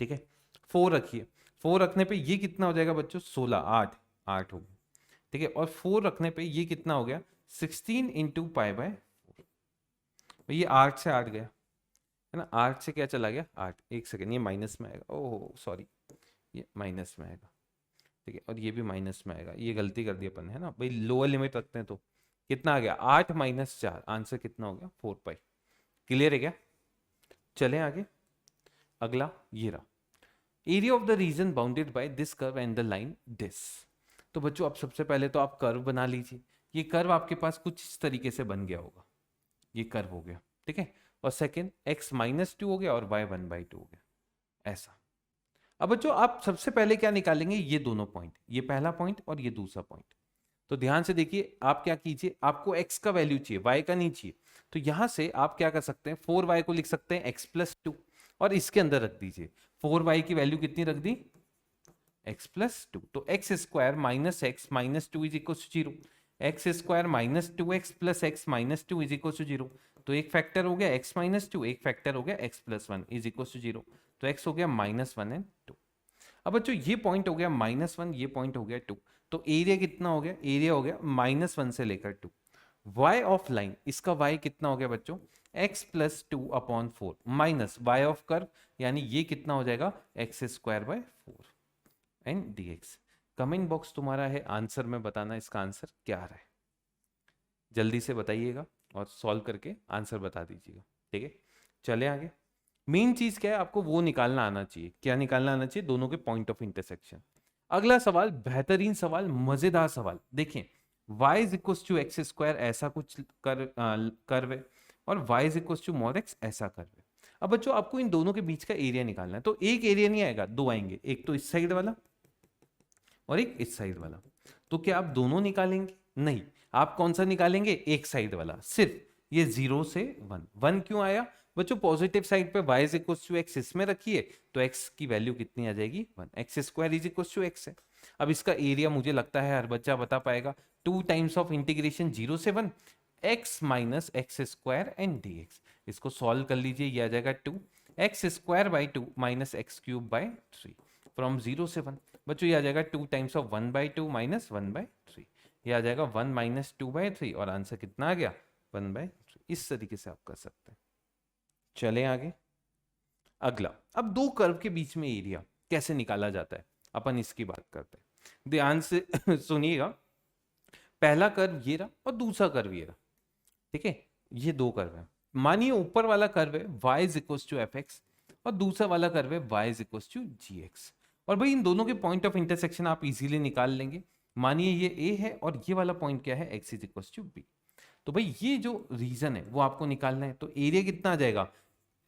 ठीक है। 4 रखिए, 4 रखने पे ये कितना हो जाएगा बच्चों 16, 8 हो गया, ठीक है। और 4 रखने पे ये कितना हो गया 16 इंटू π/4, ये 8 से 8 गया, है ना। 8 से क्या चला गया 8, एक सेकेंड, ये माइनस में आएगा, ओह सॉरी, ये माइनस में आएगा, ठीक है। और ये भी माइनस में आएगा, ये गलती कर दी अपन, है ना भाई, लोअर लिमिट रखते हैं तो कितना आ गया 8 माइनस 4, आंसर कितना हो गया 4π। क्लियर है क्या? चलें आगे, अगला ये रहा, area of the region bounded by this curve and the line this. तो बच्चों अब सबसे पहले तो आप कर्व बना लीजिए। ये कर्व आपके पास कुछ इस तरीके से बन गया होगा, ये कर्व हो गया, ठीक है। और सेकेंड x-2 हो गया और y 1/2 हो गया, ऐसा। अब बच्चों आप सबसे पहले क्या निकालेंगे, ये दोनों पॉइंट, ये पहला पॉइंट और ये दूसरा पॉइंट। तो ध्यान से देखिए, आप क्या कीजिए, आपको x का वैल्यू चाहिए, y का नहीं चाहिए। तो यहां से आप क्या कर सकते हैं, 4y को लिख सकते हैं x+2 और इसके अंदर रख दीजिए 4y की वैल्यू कितनी रख दी x+2, तो x स्क्वायर माइनस x माइनस 2 is equal to 0, x square minus 2x plus x minus 2 is equal to 0। तो एक फैक्टर हो गया x-2, एक फैक्टर हो गया x+1 इज इक्वल टू 0, तो x हो गया -1 एंड 2। अब बच्चों ये पॉइंट हो गया -1, ये पॉइंट हो गया 2, तो एरिया कितना हो गया, एरिया हो गया -1 से लेकर 2। y ऑफ लाइन, इसका y कितना हो गया बच्चों, x plus 2/4 minus y of curve, यानी ये कितना हो जाएगा x² 4 and dx। Comment box तुम्हारा है, आंसर में बताना इसका आंसर क्या आ रहा है, जल्दी से बताइएगा और सॉल्व करके आंसर बता दीजिएगा। ठीक है, चले आगे। मेन चीज क्या है, आपको वो निकालना आना चाहिए। क्या निकालना आना चाहिए, दोनों के पॉइंट ऑफ इंटरसेक्शन। अगला सवाल, बेहतरीन सवाल, मजेदार सवाल। देखें, y is equal to x², ऐसा कुछ कर्व है, और y is equal to mod x, ऐसा कर्व है। अब बच्चों आपको इन दोनों के बीच का एरिया निकालना है, तो एक एरिया नहीं आएगा, दो आएंगे, एक तो इस साइड वाला और एक इस साइड वाला। तो क्या आप दोनों निकालेंगे, नहीं, आप कौन सा निकालेंगे, एक साइड वाला, सिर्फ ये 0 से 1। 1 क्यों आया बच्चों, पॉजिटिव साइड पे y is equal to x इसमें रखिए, तो x की वैल्यू कितनी आ जाएगी 1, x² is equal to x है। अब इसका एरिया मुझे लगता है हर बच्चा बता पाएगा, 2 टाइम्स ऑफ इंटीग्रेशन 0 से 1 x minus x² and dx। इसको सॉल्व कर लीजिए, ये आ जाएगा 2 x² 2 माइनस x³ 3 फ्रॉम 0 से 1। बच्चों ये आ जाएगा 2 टाइम्स ऑफ 1/2 माइनस 1/3, ये आ जाएगा 1 माइनस 2/3, और आंसर कितना आ गया 1/3। इस तरीके से आप कर सकते हैं। चले आगे। अगला, अब दो कर्व के बीच में एरिया कैसे निकाला जाता है, अपन इसकी बात करते हैं। ध्यान से सुनिएगा, पहला कर्व ये रहा और दूसरा कर्व ये रहा। ठीक है, ये दो कर्व है। मानिए ऊपर वाला कर्व है y is equal to fx, और दूसरा वाला कर्व है y is equal to gx। और भाई इन दोनों के पॉइंट ऑफ इंटरसेक्शन आप इजीली निकाल लेंगे। मानिए ये a है और ये वाला पॉइंट क्या है, x is equal to b। तो भाई ये जो रीजन है वो आपको निकालना है, तो एरिया कितना आ जाएगा,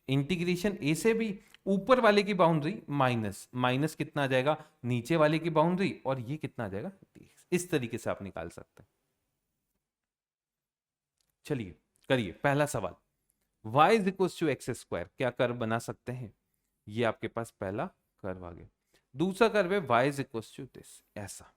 इंटीग्रेशन a से b, ऊपर वाले की बाउंड्री माइनस माइनस कितना आ जाएगा, नीचे वाले की बाउंड्री, और ये कितना आ जाएगा dx। इस तरीके से आप निकाल सकते हैं। चलिए करिए पहला सवाल, y is equal to x², क्या कर्व बना सकते हैं, ये आपके पास पहला कर्व आ गया। दूसरा कर्व है y is equal to this, ऐसा।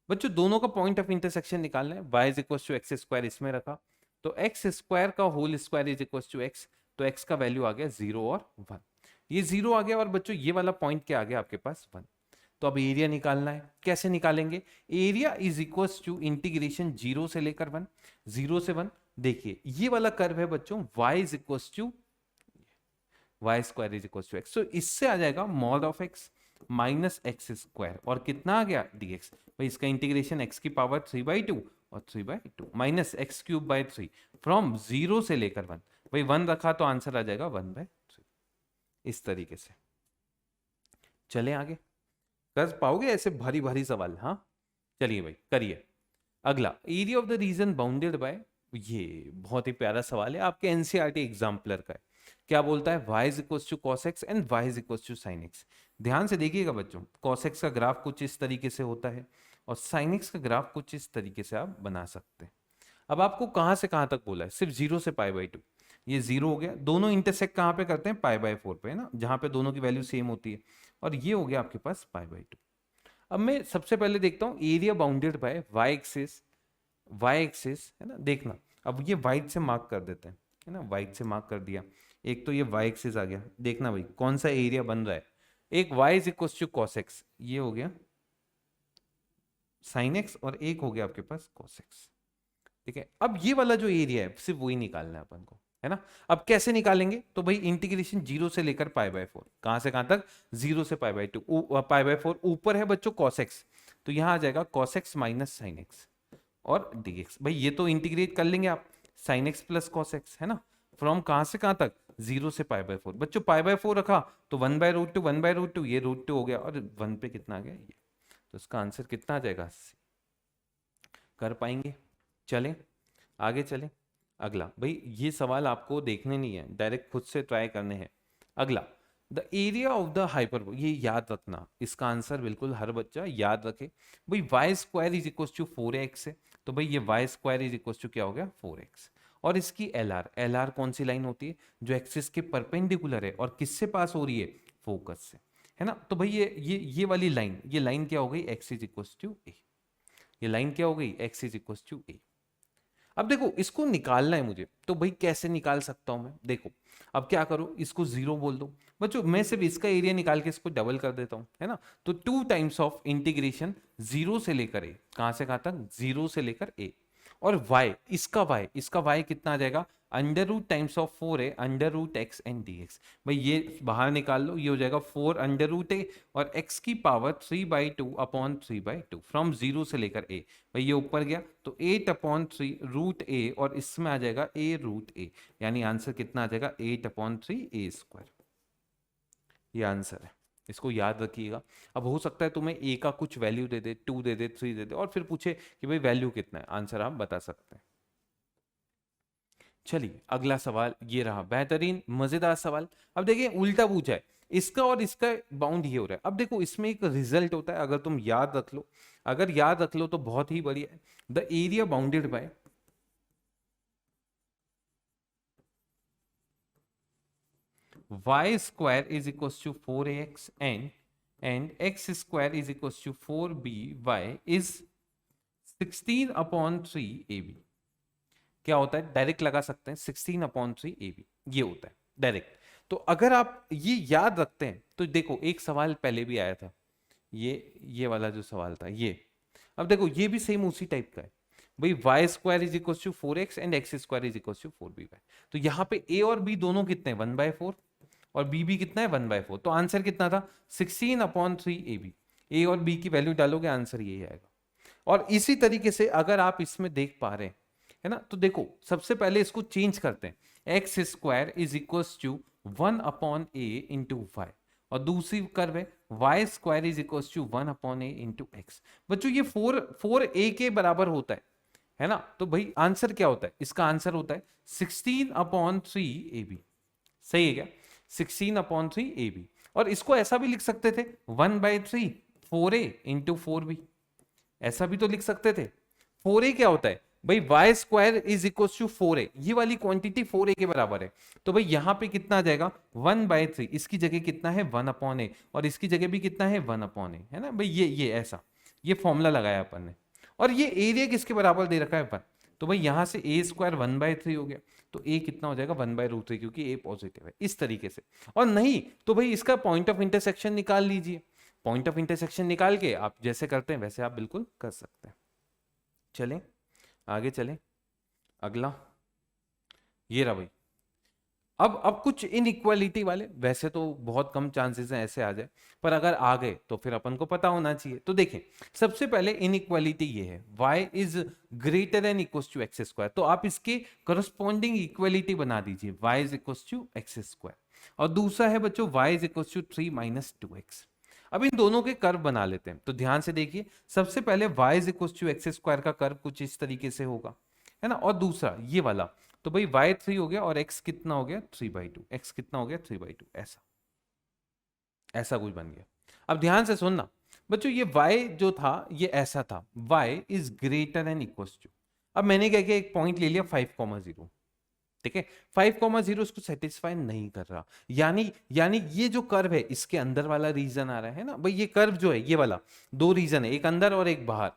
बच्चों दोनों का पॉइंट ऑफ इंटरसेक्शन निकालना है, y is equal to x² इसमें रखा, तो x² का whole square is equal to x, तो x का वैल्यू आ गया 0 और 1, ये 0 आ गया, और बच्चों ये वाला पॉइंट क्या आ गया आपके पास 1। तो अब एरिया निकालना है, कैसे निकालेंगे, area is equal to integration 0 से लेकर 1, 0 से 1। देखिए ये वाला कर्व है बच्चों, y is equal to y² is equal to x, तो इससे आ जाएगा mod of x minus x², और कितना आ गया dx। भाई इसका इंटीग्रेशन x की पावर 3/2 और 3/2 माइनस x³ 3 फ्रॉम 0 से लेकर 1। भाई 1 रखा तो आंसर आ जाएगा 1/3। इस तरीके से चले आगे, कर पाओगे ऐसे भारी भारी सवाल, हाँ चलिए भाई करिए। अगला, area of the region bounded bye, ये बहुत ही प्यारा सवाल है, आपके एनसीईआरटी एग्जाम्पलर का है। क्या बोलता है, y is equal to cos x and y is equal to sin x। ध्यान से देखिएगा बच्चों, cos x का ग्राफ कुछ इस तरीके से होता है और sin x का ग्राफ कुछ इस तरीके से आप बना सकते हैं। अब आपको कहां से कहां तक बोला है, सिर्फ 0 से π/2, ये 0 हो गया। दोनों इंटरसेक्ट कहां पे करते हैं, π/4 पे, है ना, जहां पे दोनों की वैल्यू सेम होती है, और ये हो गया आपके पास π/2। अब मैं सबसे पहले देखता हूं area bounded by y axis, है ना, देखना। अब ये वाइट से मार्क कर देते हैं, है ना, वाइट से मार्क कर दिया। एक तो ये y एक्सिस आ गया, देखना भाई कौन सा एरिया बन रहा है। एक y is equal to cos x, ये हो गया sin x, और एक हो गया आपके पास cos x। ठीक है, अब ये वाला जो एरिया है सिर्फ वही निकालना है अपन को, है ना। अब कैसे निकालेंगे, तो भाई इंटीग्रेशन 0 से लेकर π/4, कहां से कहां तक, 0 से π/2, π/4 ऊपर है बच्चों cos x, तो यहां आ जाएगा cos x minus sin x और dx। भाई ये तो इंटीग्रेट कर लेंगे आप, sin x plus cos x, है ना, फ्रॉम कहां से कहां तक, 0 से π/4। बच्चों π/4 रखा तो 1/√2, 1/√2, ये √2 हो गया, और 1 पे कितना आ गया ये, तो इसका आंसर कितना आ जाएगा, कर पाएंगे। चलें आगे चलें। अगला, भाई ये सवाल आपको देखने नहीं है, डायरेक्ट खुद से ट्राई करने हैं। अगला, the area of the hyperbola, ये याद रखना, इसका आंसर बिल्कुल हर बच्चा याद रखे। भाई y² is equal to 4x है, तो भाई ये y² इज इक्वल टू क्या हो गया 4x, और इसकी LR कौन सी लाइन होती है, जो एक्सिस के परपेंडिकुलर है और किससे पास हो रही है, फोकस से, है ना। तो भाई ये वाली लाइन, ये लाइन क्या हो गई, x is equal to a, ये लाइन क्या हो गई, x is equal to a। अब देखो इसको निकालना है मुझे, तो भाई कैसे निकाल सकता हूं मैं, देखो अब क्या करो, इसको जीरो बोल दो बच्चों, मैं सिर्फ इसका एरिया निकाल के इसको डबल कर देता हूं, है ना। तो 2 टाइम्स ऑफ इंटीग्रेशन जीरो से लेकर ए, कहां से कहां तक, जीरो से लेकर ए, और इसका y कितना आ जाएगा, under root times of 4a under root x and d x. भाई ये बाहर निकाल लो, ये हो जाएगा 4 अंडर रूट ए और x की पावर 3/2 अपॉन 3/2 फ्रॉम जीरो से लेकर a। भाई ये ऊपर गया तो 8 अपॉन 3 रूट ए और इसमें आ जाएगा a रूट ए, यानी आंसर कितना आ जाएगा 8 अपॉन 3 a स्क्वायर। ये आंसर है, इसको याद रखिएगा। अब हो सकता है तुम्हें a का कुछ वैल्यू दे दे, 2 दे दे, 3 दे दे और फिर पूछे कि भाई वैल्यू कितना है, आंसर आप बता सकते हैं। चलिए अगला सवाल ये रहा, बेहतरीन मजेदार सवाल। अब देखिए उल्टा पूछा है, इसका और इसका बाउंड ये हो रहा है। अब देखो इसमें एक रिजल्ट होता है, अगर तुम याद रख लो, अगर याद रख लो तो बहुत ही बढ़िया है। The area bounded by y square is equals to 4ax and x square is equals to 4by is 16 upon 3ab। क्या होता है, डायरेक्ट लगा सकते हैं, 16 अपॉन 3ab ये होता है डायरेक्ट। तो अगर आप ये याद रखते हैं तो देखो एक सवाल पहले भी आया था, ये वाला जो सवाल था ये, अब देखो ये भी सेम उसी टाइप का है। भाई y square is equal to 4x and x square is equal to 4by। तो यहाँ पे a और b दोनों कितने हैं, 1/4 और b भी कितना है 1/4। तो आंसर कितना था 16 अपॉन 3ab। a और b की वैल्यू डालोगे आंसर यही आएगा। और इसी तरीके से अगर आप इसमें देख पा रहे हैं, है ना, तो देखो सबसे पहले इसको चेंज करते हैं, x square is equal to 1 upon a into y, और दूसरी कर्व है y square is equal to 1 upon a into x. बच्चों ये 4 ए के बराबर होता है ना। तो भाई आंसर क्या होता है, इसका आंसर होता है 16 अपॉन 3ab। सही है क्या, 16 अपॉन 3ab। और इसको ऐसा भी लिख सकते थे 1/3 4a इंटू 4b, ऐसा भी तो लिख सकते थे। 4a क्या होता है भाई, y square is equal to 4a, ये वाली क्वांटिटी 4a के बराबर है। तो भाई यहां पे कितना आ जाएगा 1/3, इसकी जगह कितना है 1 अपॉन ए और इसकी जगह भी कितना है 1 अपॉन ए, है ना भाई। ये ऐसा ये फॉर्मूला लगाया अपन ने, और ये एरिया किसके बराबर दे रखा है 1। तो भाई यहां से ए स्क्वायर 1/3 हो गया, तो ए कितना हो जाएगा 1/√3 क्योंकि ए पॉजिटिव है, इस तरीके से। और नहीं तो भाई इसका पॉइंट ऑफ इंटरसेक्शन निकाल लीजिए, पॉइंट ऑफ इंटरसेक्शन निकाल के आप जैसे करते हैं वैसे आप बिल्कुल कर सकते हैं। चलें आगे चलें, अगला ये रहा भाई। अब कुछ इनइक्वालिटी वाले, वैसे तो बहुत कम चांसेस हैं ऐसे आ जाए, पर अगर आ गए तो फिर अपन को पता होना चाहिए। तो देखें सबसे पहले इनइक्वालिटी ये है, y is greater than equals to x square, तो आप इसके करस्पॉन्डिंग इक्वालिटी बना दीजिए, y is equals to x square. और दूसरा है बच्चों y is equals to 3 - 2x। अब इन दोनों के कर्व बना लेते हैं, तो ध्यान से देखिए सबसे पहले y is equals to x square का कर्व कुछ इस तरीके से होगा, है ना। और दूसरा ये वाला, तो भाई y 3 हो गया और x कितना हो गया 3/2, x कितना हो गया 3/2, ऐसा ऐसा कुछ बन गया। अब ध्यान से सुनना बच्चों, ये y जो था ये ऐसा था, y is greater than equals to, अब मैंने क्या किया एक पॉइंट ले लिया 5,0, ठीक है। 5,0 इसको सेटिस्फाई नहीं कर रहा, यानी ये जो कर्व है इसके अंदर वाला रीजन आ रहा है ना भाई, ये कर्व जो है ये वाला, दो रीजन है, एक अंदर और एक बाहर।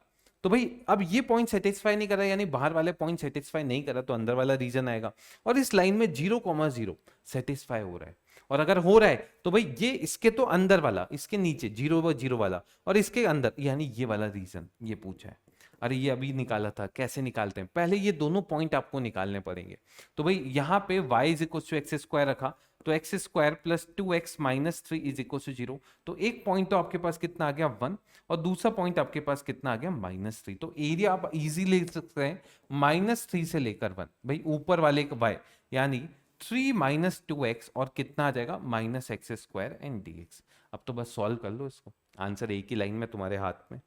तो भाई अब ये पॉइंट सेटिस्फाई नहीं कर रहा, यानी बाहर वाले पॉइंट सेटिस्फाई नहीं कर रहा, तो अंदर वाला रीजन आएगा। और इस लाइन में 0,0 सेटिस्फाई हो रहा है, और अगर हो रहा है तो भाई ये इसके तो अंदर वाला, इसके नीचे 0 वाला, और इसके अंदर यानी ये वाला रीजन ये पूछा है। अरे ये अभी निकाला था, कैसे निकालते हैं, पहले ये दोनों पॉइंट आपको निकालने पड़ेंगे। तो भाई यहाँ पे y is equal to x square रखा, तो x square plus 2x - 3 is equal to 0। तो एक पॉइंट तो आपके पास कितना आ गया 1, और दूसरा पॉइंट आपके पास कितना आ गया -3। तो एरिया आप इजीली लिख सकते हैं -3 से लेकर 1, भाई ऊपर वाले का y यानी 3 - 2x और कितना आ जाएगा -x स्क्वायर एंड dx। अब तो बस सॉल्व कर लो इसको, आंसर एक ही लाइन में तुम्हारे हाथ में।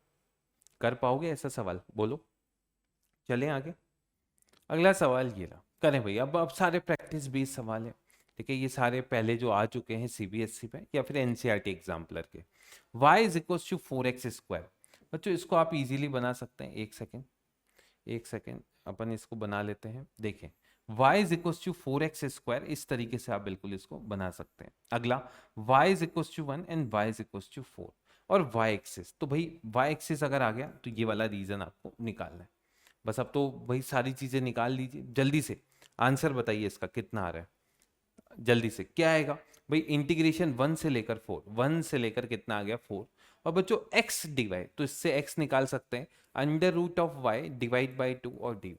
कर पाओगे ऐसा सवाल, बोलो। चलें आगे, अगला सवाल ये रहा, करें भाई। अब सारे प्रैक्टिस बेस्ड सवाल है, ठीक है। ये सारे पहले जो आ चुके हैं सीबीएसई पे या फिर एनसीईआरटी एग्जाम्पलर के। y is equal to 4x square, बच्चों इसको आप इजीली बना सकते हैं। एक सेकेंड अपन इसको बना लेते हैं। देखें y is equal to 4x square, इस तरीके से आप बिल्कुल इसको बना सकते हैं। अगला y is equal to 1 and y is equal to 4 और y एक्सिस, तो भाई y एक्सिस अगर आ गया तो ये वाला रीजन आपको निकालना है। बस अब तो भाई सारी चीजें निकाल लीजिए जल्दी से, आंसर बताइए इसका कितना आ रहा है जल्दी से, क्या आएगा भाई? इंटीग्रेशन 1 से लेकर 4, 1 से लेकर कितना आ गया 4, और बच्चों x डिवाइड, तो इससे x निकाल सकते हैं under root of y divide by 2 और dy।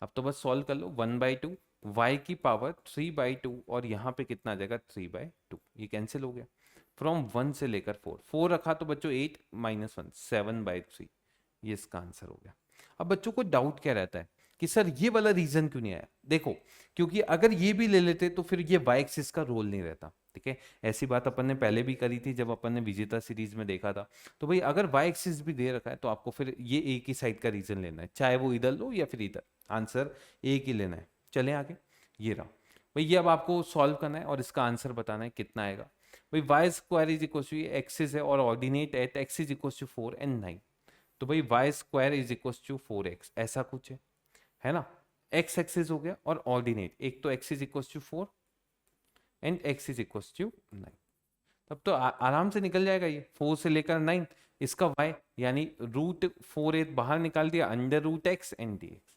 अब तो बस सॉल्व कर लो, 1/2 y की पावर 3/2 और यहाँ पे कितना आ जाएगा 3/2, ये कैंसिल हो गया। फ्रॉम 1 से लेकर 4, 4 रखा तो बच्चों 8 माइनस 1 7/3, ये इसका आंसर हो गया। अब बच्चों को डाउट क्या रहता है कि सर ये वाला रीजन क्यों नहीं आया? देखो, क्योंकि अगर ये भी ले लेते तो फिर ये y एक्सिस का रोल नहीं रहता, ठीक है। ऐसी बात अपन ने पहले भी करी थी जब अपन ने विजेता सीरीज में देखा था। तो भाई अगर y एक्सिस भी दे रखा है तो आपको फिर ये एक ही साइड का रीजन लेना है, चाहे वो इधर लो या फिर इधर, आंसर एक ही लेना है। चले आगे, ये रहा भाई, ये अब आपको सॉल्व करना है और इसका आंसर बताना है कितना आएगा। भाई y square is equal to, ये एक्सिस है और ordinate at x is equal to 4 and 9, तो भाई y square is equal to 4x, ऐसा कुछ है ना। एक्स एक्सिस हो गया और ऑर्डिनेट, एक तो x is equal to 4 and x is equal to 9, तब तो आराम से निकल जाएगा ये 4 से लेकर 9, इसका y यानी रूट 4a बाहर निकाल दिया, under root x and d x.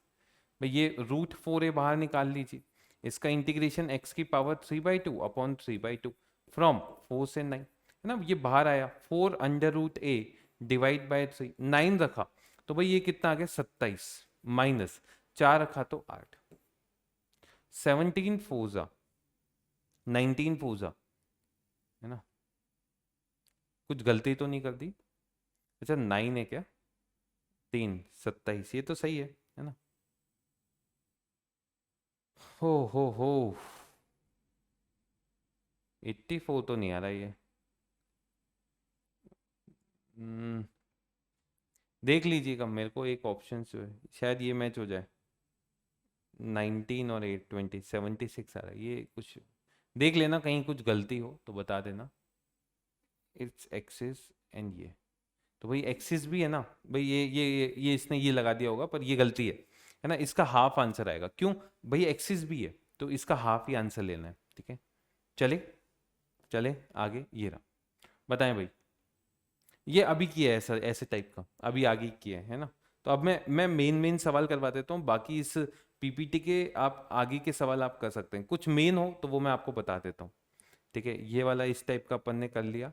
भाई ये रूट 4a बाहर निकाल लीजिए, इसका इंटीग्रेशन x की पावर 3/2 अपॉन 3/2 फ्रॉम 4 से 9, है ना, ये बाहर आया 4 under root a divide by 3, 9 रखा तो भाई ये कितना आ गया 27, माइनस 4 रखा तो 8, 17 फोजा 19 फोजा, है ना, कुछ गलती तो नहीं कर दी? अच्छा 9 है क्या, 3 27, ये तो सही है ना। हो 84 तो नहीं आ रहा ये। हम्म, देख लीजिएगा, मेरे को एक ऑप्शन जो है शायद ये मैच हो जाए, 19 और 8 20 76 आ रहा है, ये कुछ देख लेना, कहीं कुछ गलती हो तो बता देना। इट्स एक्सिस एंड ये, तो भाई एक्सिस भी है ना भाई, ये इसने ये लगा दिया होगा पर ये गलती है ना, इसका हाफ आंसर आएगा, क्यों भाई एक्सिस भी है तो इसका हाफ ही आंसर लेना है, ठीक है। चले चले आगे, ये रहा, बताएं भाई, ये अभी किया है ऐसा, ऐसे टाइप का अभी आगे किया है ना। तो अब मैं मेन सवाल करवा देता हूँ, बाकी इस पीपीटी के आप आगे के सवाल आप कर सकते हैं, कुछ मेन हो तो वो मैं आपको बता देता हूँ, ठीक है। ये वाला इस टाइप का अपन ने कर लिया,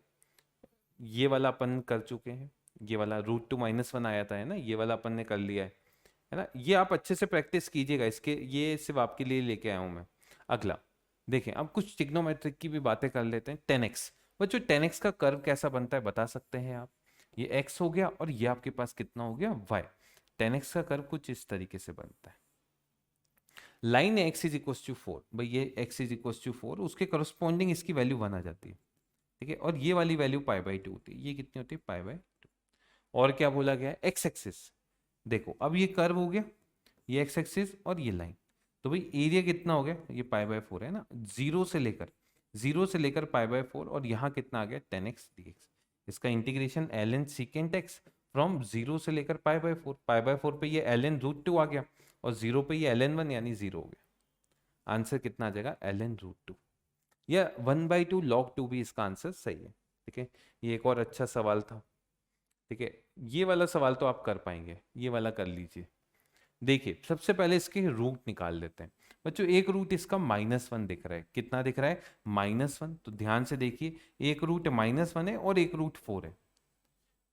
ये वाला अपन कर चुके हैं, ये वाला √2 - 1 आया था, है ना, ये वाला अपन ने कर लिया है ना। ये आप अच्छे से प्रैक्टिस कीजिएगा, इसके ये सिर्फ आपके लिए लेके आया हूँ मैं। अगला देखें, अब कुछ ट्रिग्नोमेट्रिक की भी बातें कर लेते हैं। 10x, बच्चों 10x का कर्व कैसा बनता है बता सकते हैं आप? ये x हो गया और ये आपके पास कितना हो गया y। 10x का कर्व कुछ इस तरीके से बनता है, line x is equal to 4, भाई ये x इज इक्वल टू 4, उसके करस्पॉन्डिंग इसकी वैल्यू 1 आ जाती है, ठीक है, और ये वाली वैल्यू π/2 होती है, ये कितनी होती है π/2। और क्या बोला गया है, एक्स एक्सिस, देखो अब ये कर्व हो गया, ये एक्स एक्सिस और ये लाइन, तो भाई एरिया कितना हो गया, ये π/4 है ना, जीरो से लेकर π/4, और यहाँ कितना आ गया 10x dx, इसका integration ln secant x from 0 से लेकर π/4, π/4 पे ये ln √2 आ गया और 0 पे ये ln 1 यानी 0 हो गया। आंसर कितना आ जाएगा ln √2, या 1/2 log 2 भी इसका आंसर सही है, ठीक है। ये एक और अच्छा सवाल था, ठीक है, ये वाला सवाल तो आप कर पाएंगे, ये वाला कर लीजिए। देखिए सबसे पहले इसके रूट निकाल लेते हैं बच्चों, एक रूट इसका -1 दिख रहा है, कितना दिख रहा है -1, तो ध्यान से देखिए, एक रूट -1 है और एक रूट 4 है,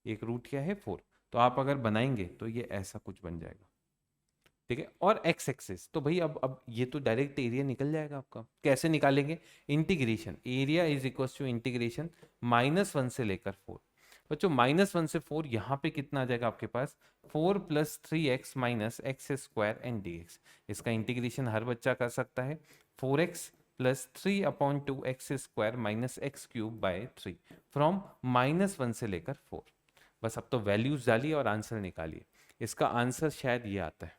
एक रूट क्या है 4, तो आप अगर बनाएंगे तो ये ऐसा कुछ बन जाएगा, ठीक है। और एक्स एक्सिस, तो भाई अब ये तो डायरेक्ट एरिया निकल जाएगा आपका, कैसे निकालेंगे, integration area is equal to integration -1 से लेकर 4, बच्चों -1 से 4, यहाँ पे कितना आ जाएगा आपके पास 4 + 3x - x² एंड dx, इसका इंटीग्रेशन हर बच्चा कर सकता है, 4x + 3/2 x² - x³ 3 फ्रॉम -1 से लेकर 4। बस अब तो वैल्यूज डालिए और आंसर निकालिए, इसका आंसर शायद ये आता है,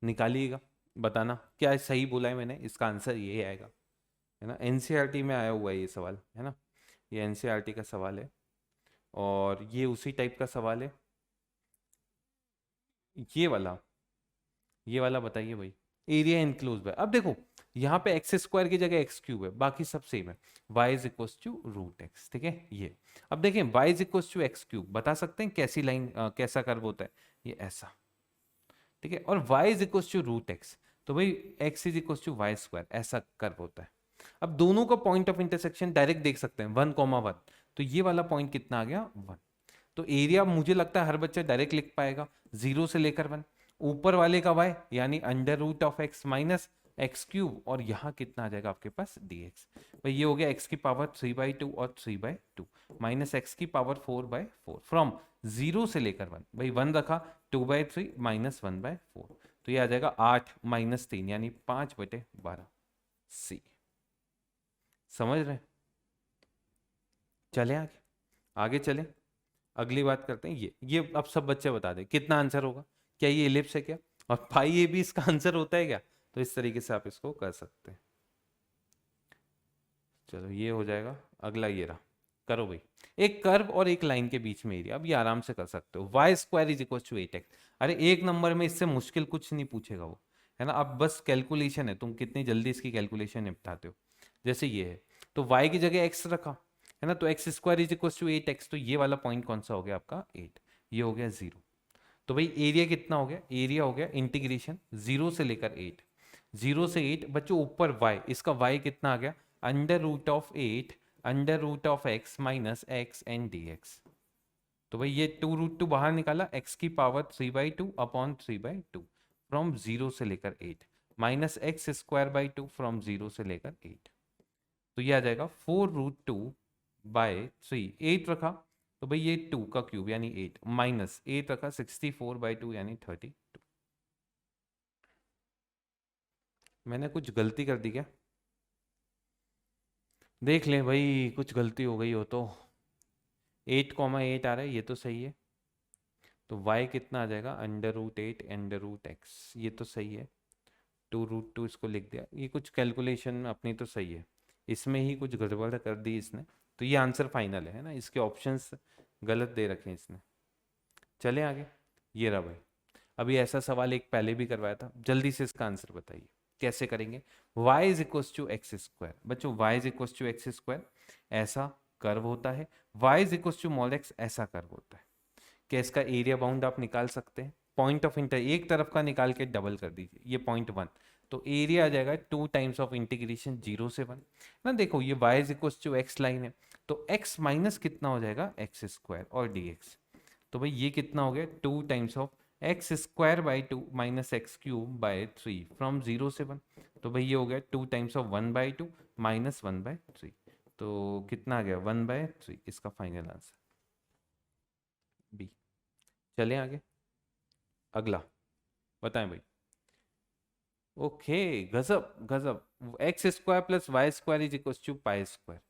निकालिएगा, बताना क्या सही बोला है मैंने, इसका आंसर ये आएगा, है ना। एनसीईआरटी में आया हुआ है ये सवाल, है ना, ये एनसीईआरटी का सवाल है और ये उसी टाइप का सवाल है। ये वाला बताइए भाई, एरिया इनक्लोज बाय, अब देखो यहाँ पे x² की जगह x³ है, बाकी सब सेम है, y is equal to √x, ठीक है। ये अब देखें y is equal to x³, बता सकते हैं कैसी लाइन कैसा कर्व होता है, ये ऐसा, ठीक है, और y is equal to root x, तो भाई x is equal to y square, ऐसा कर्व होता है। अब दोनों का पॉइंट ऑफ इंटरसेक्शन डायरेक्ट देख सकते हैं, 1,1, तो ये वाला पॉइंट कितना आ गया 1। तो एरिया मुझे लगता है हर बच्चा डायरेक्ट लिख पाएगा, 0 से लेकर 1, ऊपर वाले का y यानी under root of x minus x cube, और यहाँ कितना आ जाएगा आपके पास dx। भाई ये हो गया x की पावर 3/2 और 3/2 माइनस एक्स की पावर 4/4 फ्रॉम 0 से लेकर 1, भाई 1 रखा, 2/3 माइनस 1/4, तो ये आ जाएगा 8 माइनस 3 यानी 5/12 सी। समझ रहे हैं? चले आगे, आगे चले, अगली बात करते हैं। ये अब सब बच्चे बता दें कितना आंसर होगा, क्या ये इलिप्स है क्या, और पाई ए भी इसका आंसर होता है क्या, तो इस तरीके से आप इसको कर सकते हैं। चलो ये हो जाएगा, अगला ये रहा, करो भाई, एक कर्व और एक लाइन के बीच में एरिया, अब ये आराम से कर सकते हो, y square is equal to 8x। अरे एक नंबर में इससे मुश्किल कुछ नहीं पूछेगा वो, है ना, अब बस कैलकुलेशन है, तुम कितनी जल्दी इसकी कैलकुलेशन निपटाते हो। जैसे ये है, तो y की जगह x रखा, है ना, तो x square is equal to 8x, तो ये वाला पॉइंट कौन सा हो गया आपका 8, ये हो गया 0। तो भाई एरिया कितना हो गया, एरिया हो गया इंटीग्रेशन 0 से लेकर 8, 0 से 8 बच्चों ऊपर y, इसका y कितना आ गया under root of 8 under root of x minus x and dx। तो भाई ये 2√2 बाहर निकाला, x की पावर 3/2 अपॉन 3/2 फ्रॉम 0 से लेकर 8 minus x square by 2 from 0 से लेकर 8, तो ये आ जाएगा 4√2/3, 8 रखा तो भाई ये 2 का क्यूब यानी 8 माइनस 8 रखा 64/2 यानी 32। मैंने कुछ गलती कर दी क्या, देख लें भाई, कुछ गलती हो गई हो तो। 8,8 आ रहा है, ये तो सही है, तो y कितना आ जाएगा under root 8 under root x, ये तो सही है, 2√2 इसको लिख दिया, ये कुछ कैलकुलेशन अपनी तो सही है, इसमें ही कुछ गड़बड़ कर दी इसने, तो ये आंसर फाइनल है ना, इसके ऑप्शंस गलत दे रखे हैं इसने। चले आगे, ये रहा भाई, अभी ऐसा सवाल एक पहले भी करवाया था, जल्दी से इसका आंसर बताइए कैसे करेंगे। y is equal to x square, बच्चों y is equal to x square, ऐसा कर्व होता है, y is equal to small x, ऐसा कर्व होता है। क्या इसका एरिया बाउंड आप निकाल सकते हैं, पॉइंट ऑफ इंटर एक तरफ का निकाल के डबल कर दीजिए, ये 0.1, तो एरिया आ जाएगा 2 टाइम्स ऑफ इंटीग्रेशन 0 से 1 ना। देखो ये y is equal to x line है, तो x माइनस कितना हो जाएगा एक्स स्क्वायर और dx, तो भाई ये कितना हो गया 2 times of x square by 2 minus x cube by 3 from 0 से 1, तो भाई ये हो गया 2 टाइम्स ऑफ 1/2 माइनस 1/3, तो कितना आ गया 1/3, इसका फाइनल आंसर बी। चलें आगे, अगला बताएं भाई। ओके, गजब गजब, x square plus y square is equal to pi square,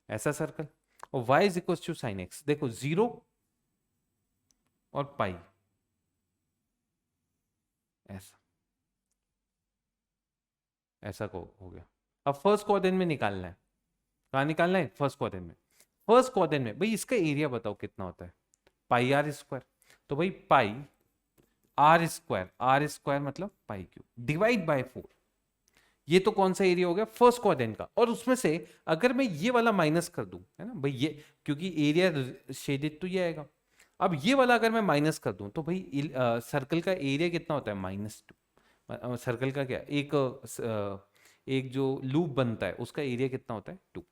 ऐसा सर्कल, और y is equal to sine x, देखो 0 और पाई, ऐसा ऐसा को हो गया। अब फर्स्ट क्वाड्रेंट में निकालना है, कहाँ निकालना है फर्स्ट क्वाड्रेंट में, फर्स्ट क्वाड्रेंट में भाई इसका एरिया बताओ कितना होता है, पाई आर स्क्वायर, तो भाई पाई आर स्क्वायर मतलब पाई क्यूब डिवाइड बाय 4, ये तो कौन सा एरिया हो गया फर्स्ट क्वाड्रेंट का, और उसमें से अगर मैं ये वाला माइनस कर दूं, है ना भाई, ये क्योंकि एरिया शेडेड तो ये आएगा, अब ये वाला अगर मैं माइनस कर दूं तो भाई सर्कल का एरिया कितना होता है -2, सर्कल का क्या एक जो लूप बनता है उसका एरिया कितना होता है 2,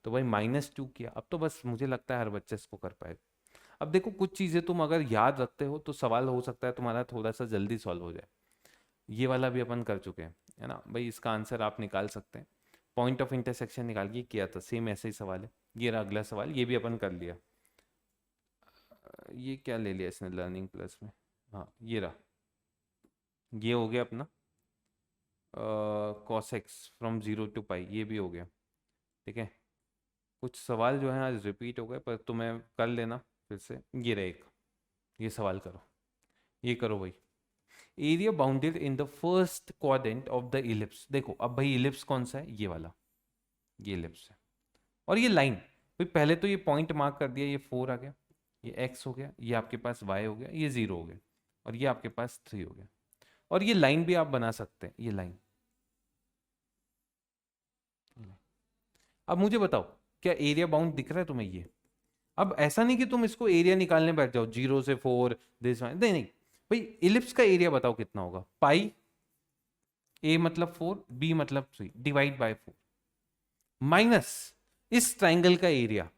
तो भाई -2 किया, अब तो बस मुझे लगता है हर बच्चा इसको कर पाएगा। अब देखो कुछ चीजें तुम अगर याद रखते हो तो सवाल हो सकता है तुम्हारा थोड़ा सा जल्दी सॉल्व हो जाए, ये वाला भी अपन कर चुके हैं, है ना भाई, इसका आंसर आप निकाल सकते हैं, पॉइंट ऑफ इंटरसेक्शन निकाल के किया था, सेम ऐसे ही सवाल है। ये रहा अगला सवाल, ये भी अपन कर लिया, ये क्या ले लिया इसने लर्निंग प्लस में, हाँ ये रहा, ये हो गया अपना cos x फ्रॉम 0 टू पाई, ये भी हो गया, ठीक है। कुछ सवाल जो है आज रिपीट हो गए, पर तुम्हें कर लेना फिर से। ये रहे एक, ये सवाल करो, ये करो भाई, area bounded in the first quadrant of the ellipse, देखो अब भाई इलिप्स कौन सा है, ये वाला, ये इलिप्स है, और ये लाइन भाई पहले तो ये पॉइंट मार्क कर दिया, ये 4 आ गया, ये x हो गया, ये आपके पास y हो गया, ये 0 हो गया, और ये आपके पास 3 हो गया, और ये लाइन भी आप बना सकते हैं, ये लाइन। अब मुझे बताओ क्या एरिया बाउंड दिख रहा है तुम्हें ये, अब ऐसा नहीं कि तुम इसको एरिया निकालने बैठ जाओ 0 से 4 दिस नहीं नहीं, भाई इलिप्स का एरिया बताओ कितना होगा, पाई, ए मतलब 4, बी मतलब 3, डिवाइड बाय 4, माइनस इस ट्राइंगल का एरिया,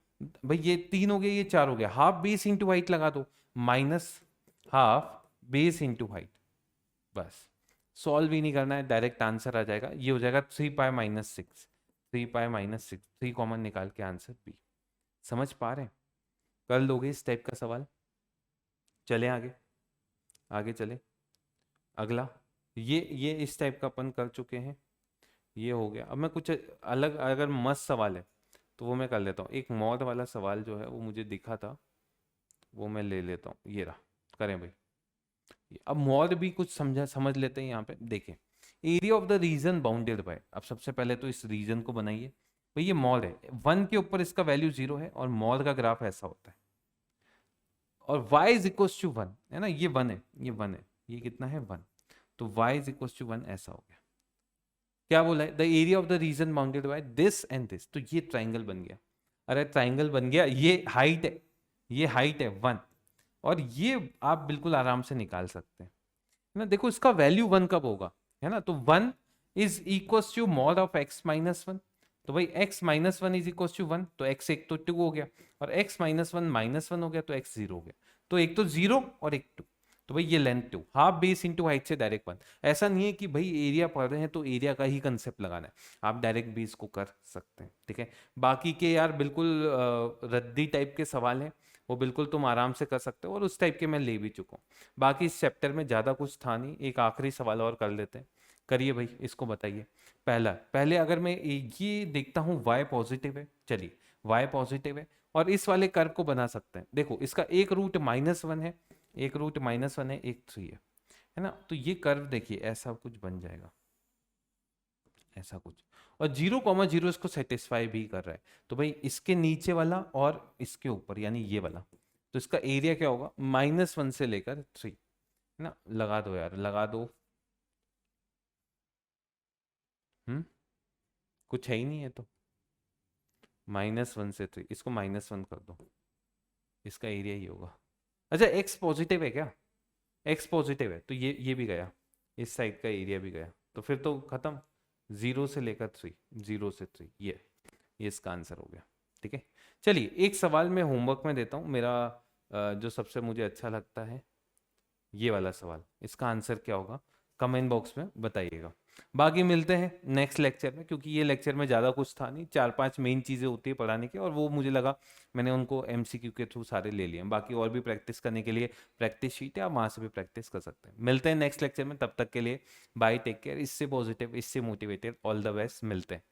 भाई ये 3 हो गया, ये 4 हो गया, हाफ बेस इंटू हाइट लगा दो, minus half base into height. बस सॉल्व भी नहीं करना है, डायरेक्ट आंसर आ जाएगा, ये हो जाएगा 3 पाई-6, 3 पाई-6, 3 कॉमन निकाल के आंसर बी। समझ पा रहे हैं? कर लोगे इस टाइप का सवाल? चले आगे, आगे चले। अगला ये इस टाइप का अपन कर चुके हैं, ये हो गया। अब मैं कुछ अलग, अगर मस्त सवाल है तो वो मैं कर लेता हूँ। एक मॉड वाला सवाल जो है वो मुझे दिखा था, वो मैं ले लेता हूँ, ये रहा, करें भाई। अब मॉड भी कुछ समझ लेते हैं। यहाँ पे देखें, area of the region bounded bye, अब सबसे पहले तो इस रीजन को बनाइए। भाई ये मॉड है, 1 के ऊपर इसका वैल्यू 0 है, और मॉड का ग्राफ ऐसा होता है, और y इज इक्वल टू 1 है ना, ये 1 है, ये 1 है, ये कितना है 1, तो y इज इक्वल टू 1 ऐसा हो गया। क्या बोला है, the area of the region bounded by this and this, तो ये ट्राइंगल बन गया। अरे ट्राइंगल बन गया, ये हाइट है, ये हाइट है 1, और ये आप बिल्कुल आराम से निकाल सकते हैं, है ना। देखो इसका वैल्यू 1 कब होगा, है ना, तो 1 is equal to mod of x-1, तो भाई x-1 इज इक्वल टू 1, तो x एक तो 2 हो गया, और x-1 हो गया, तो x 0 हो गया, तो एक तो 0 और एक 2, तो भाई ये length 2, half base into height से डायरेक्ट 1। ऐसा नहीं है कि भाई एरिया पढ़ रहे हैं तो एरिया का ही कंसेप्ट लगाना है, आप डायरेक्ट भी इसको कर सकते हैं, ठीक है। बाकी के यार बिल्कुल रद्दी टाइप के सवाल हैं, वो बिल्कुल तुम आराम से कर सकते हो, और उस टाइप के मैं ले भी चुका हूँ। बाकी इस चैप्टर में ज़्यादा कुछ था नहीं, एक आखिरी सवाल और कर लेते हैं। करिए भाई, इसको बताइए। पहले अगर मैं ये देखता हूँ y पॉजिटिव है, चलिए y पॉजिटिव है, और इस वाले कर्व को बना सकते हैं। देखो इसका एक रूट -1 है, एक रूट -1 है, एक 3 है ना, तो ये कर्व देखिए ऐसा कुछ बन जाएगा, ऐसा कुछ, और 0,0 इसको सेटिस्फाई भी कर रहा है, तो भाई इसके नीचे वाला और इसके ऊपर यानी ये वाला, तो इसका एरिया क्या होगा, -1 से लेकर 3, है ना। लगा दो यार, लगा दो। कुछ है ही नहीं है तो, -1 से 3, इसको -1 कर दो, इसका एरिया ही होगा। अच्छा x पॉजिटिव है क्या, x पॉजिटिव है तो ये भी गया, इस साइड का एरिया भी गया, तो फिर तो खत्म, 0 से लेकर 3, 0 से 3, ये इसका आंसर हो गया, ठीक है। चलिए एक सवाल मैं होमवर्क में देता हूँ, मेरा जो सबसे मुझे अच्छा लगता है, ये वाला सवाल, इसका आंसर क्या होगा कमेंट बॉक्स में बताइएगा। बाकी मिलते हैं नेक्स्ट लेक्चर में, क्योंकि ये लेक्चर में ज़्यादा कुछ था नहीं, 4-5 मेन चीज़ें होती है पढ़ाने की, और वो मुझे लगा मैंने उनको एमसीक्यू के थ्रू सारे ले लिए। बाकी और भी प्रैक्टिस करने के लिए प्रैक्टिस शीट है, आप वहाँ से भी प्रैक्टिस कर सकते हैं। मिलते हैं नेक्स्ट लेक्चर में, तब तक के लिए बाय, टेक केयर। इससे पॉजिटिव, इससे मोटिवेटेड, ऑल द बेस्ट, मिलते हैं।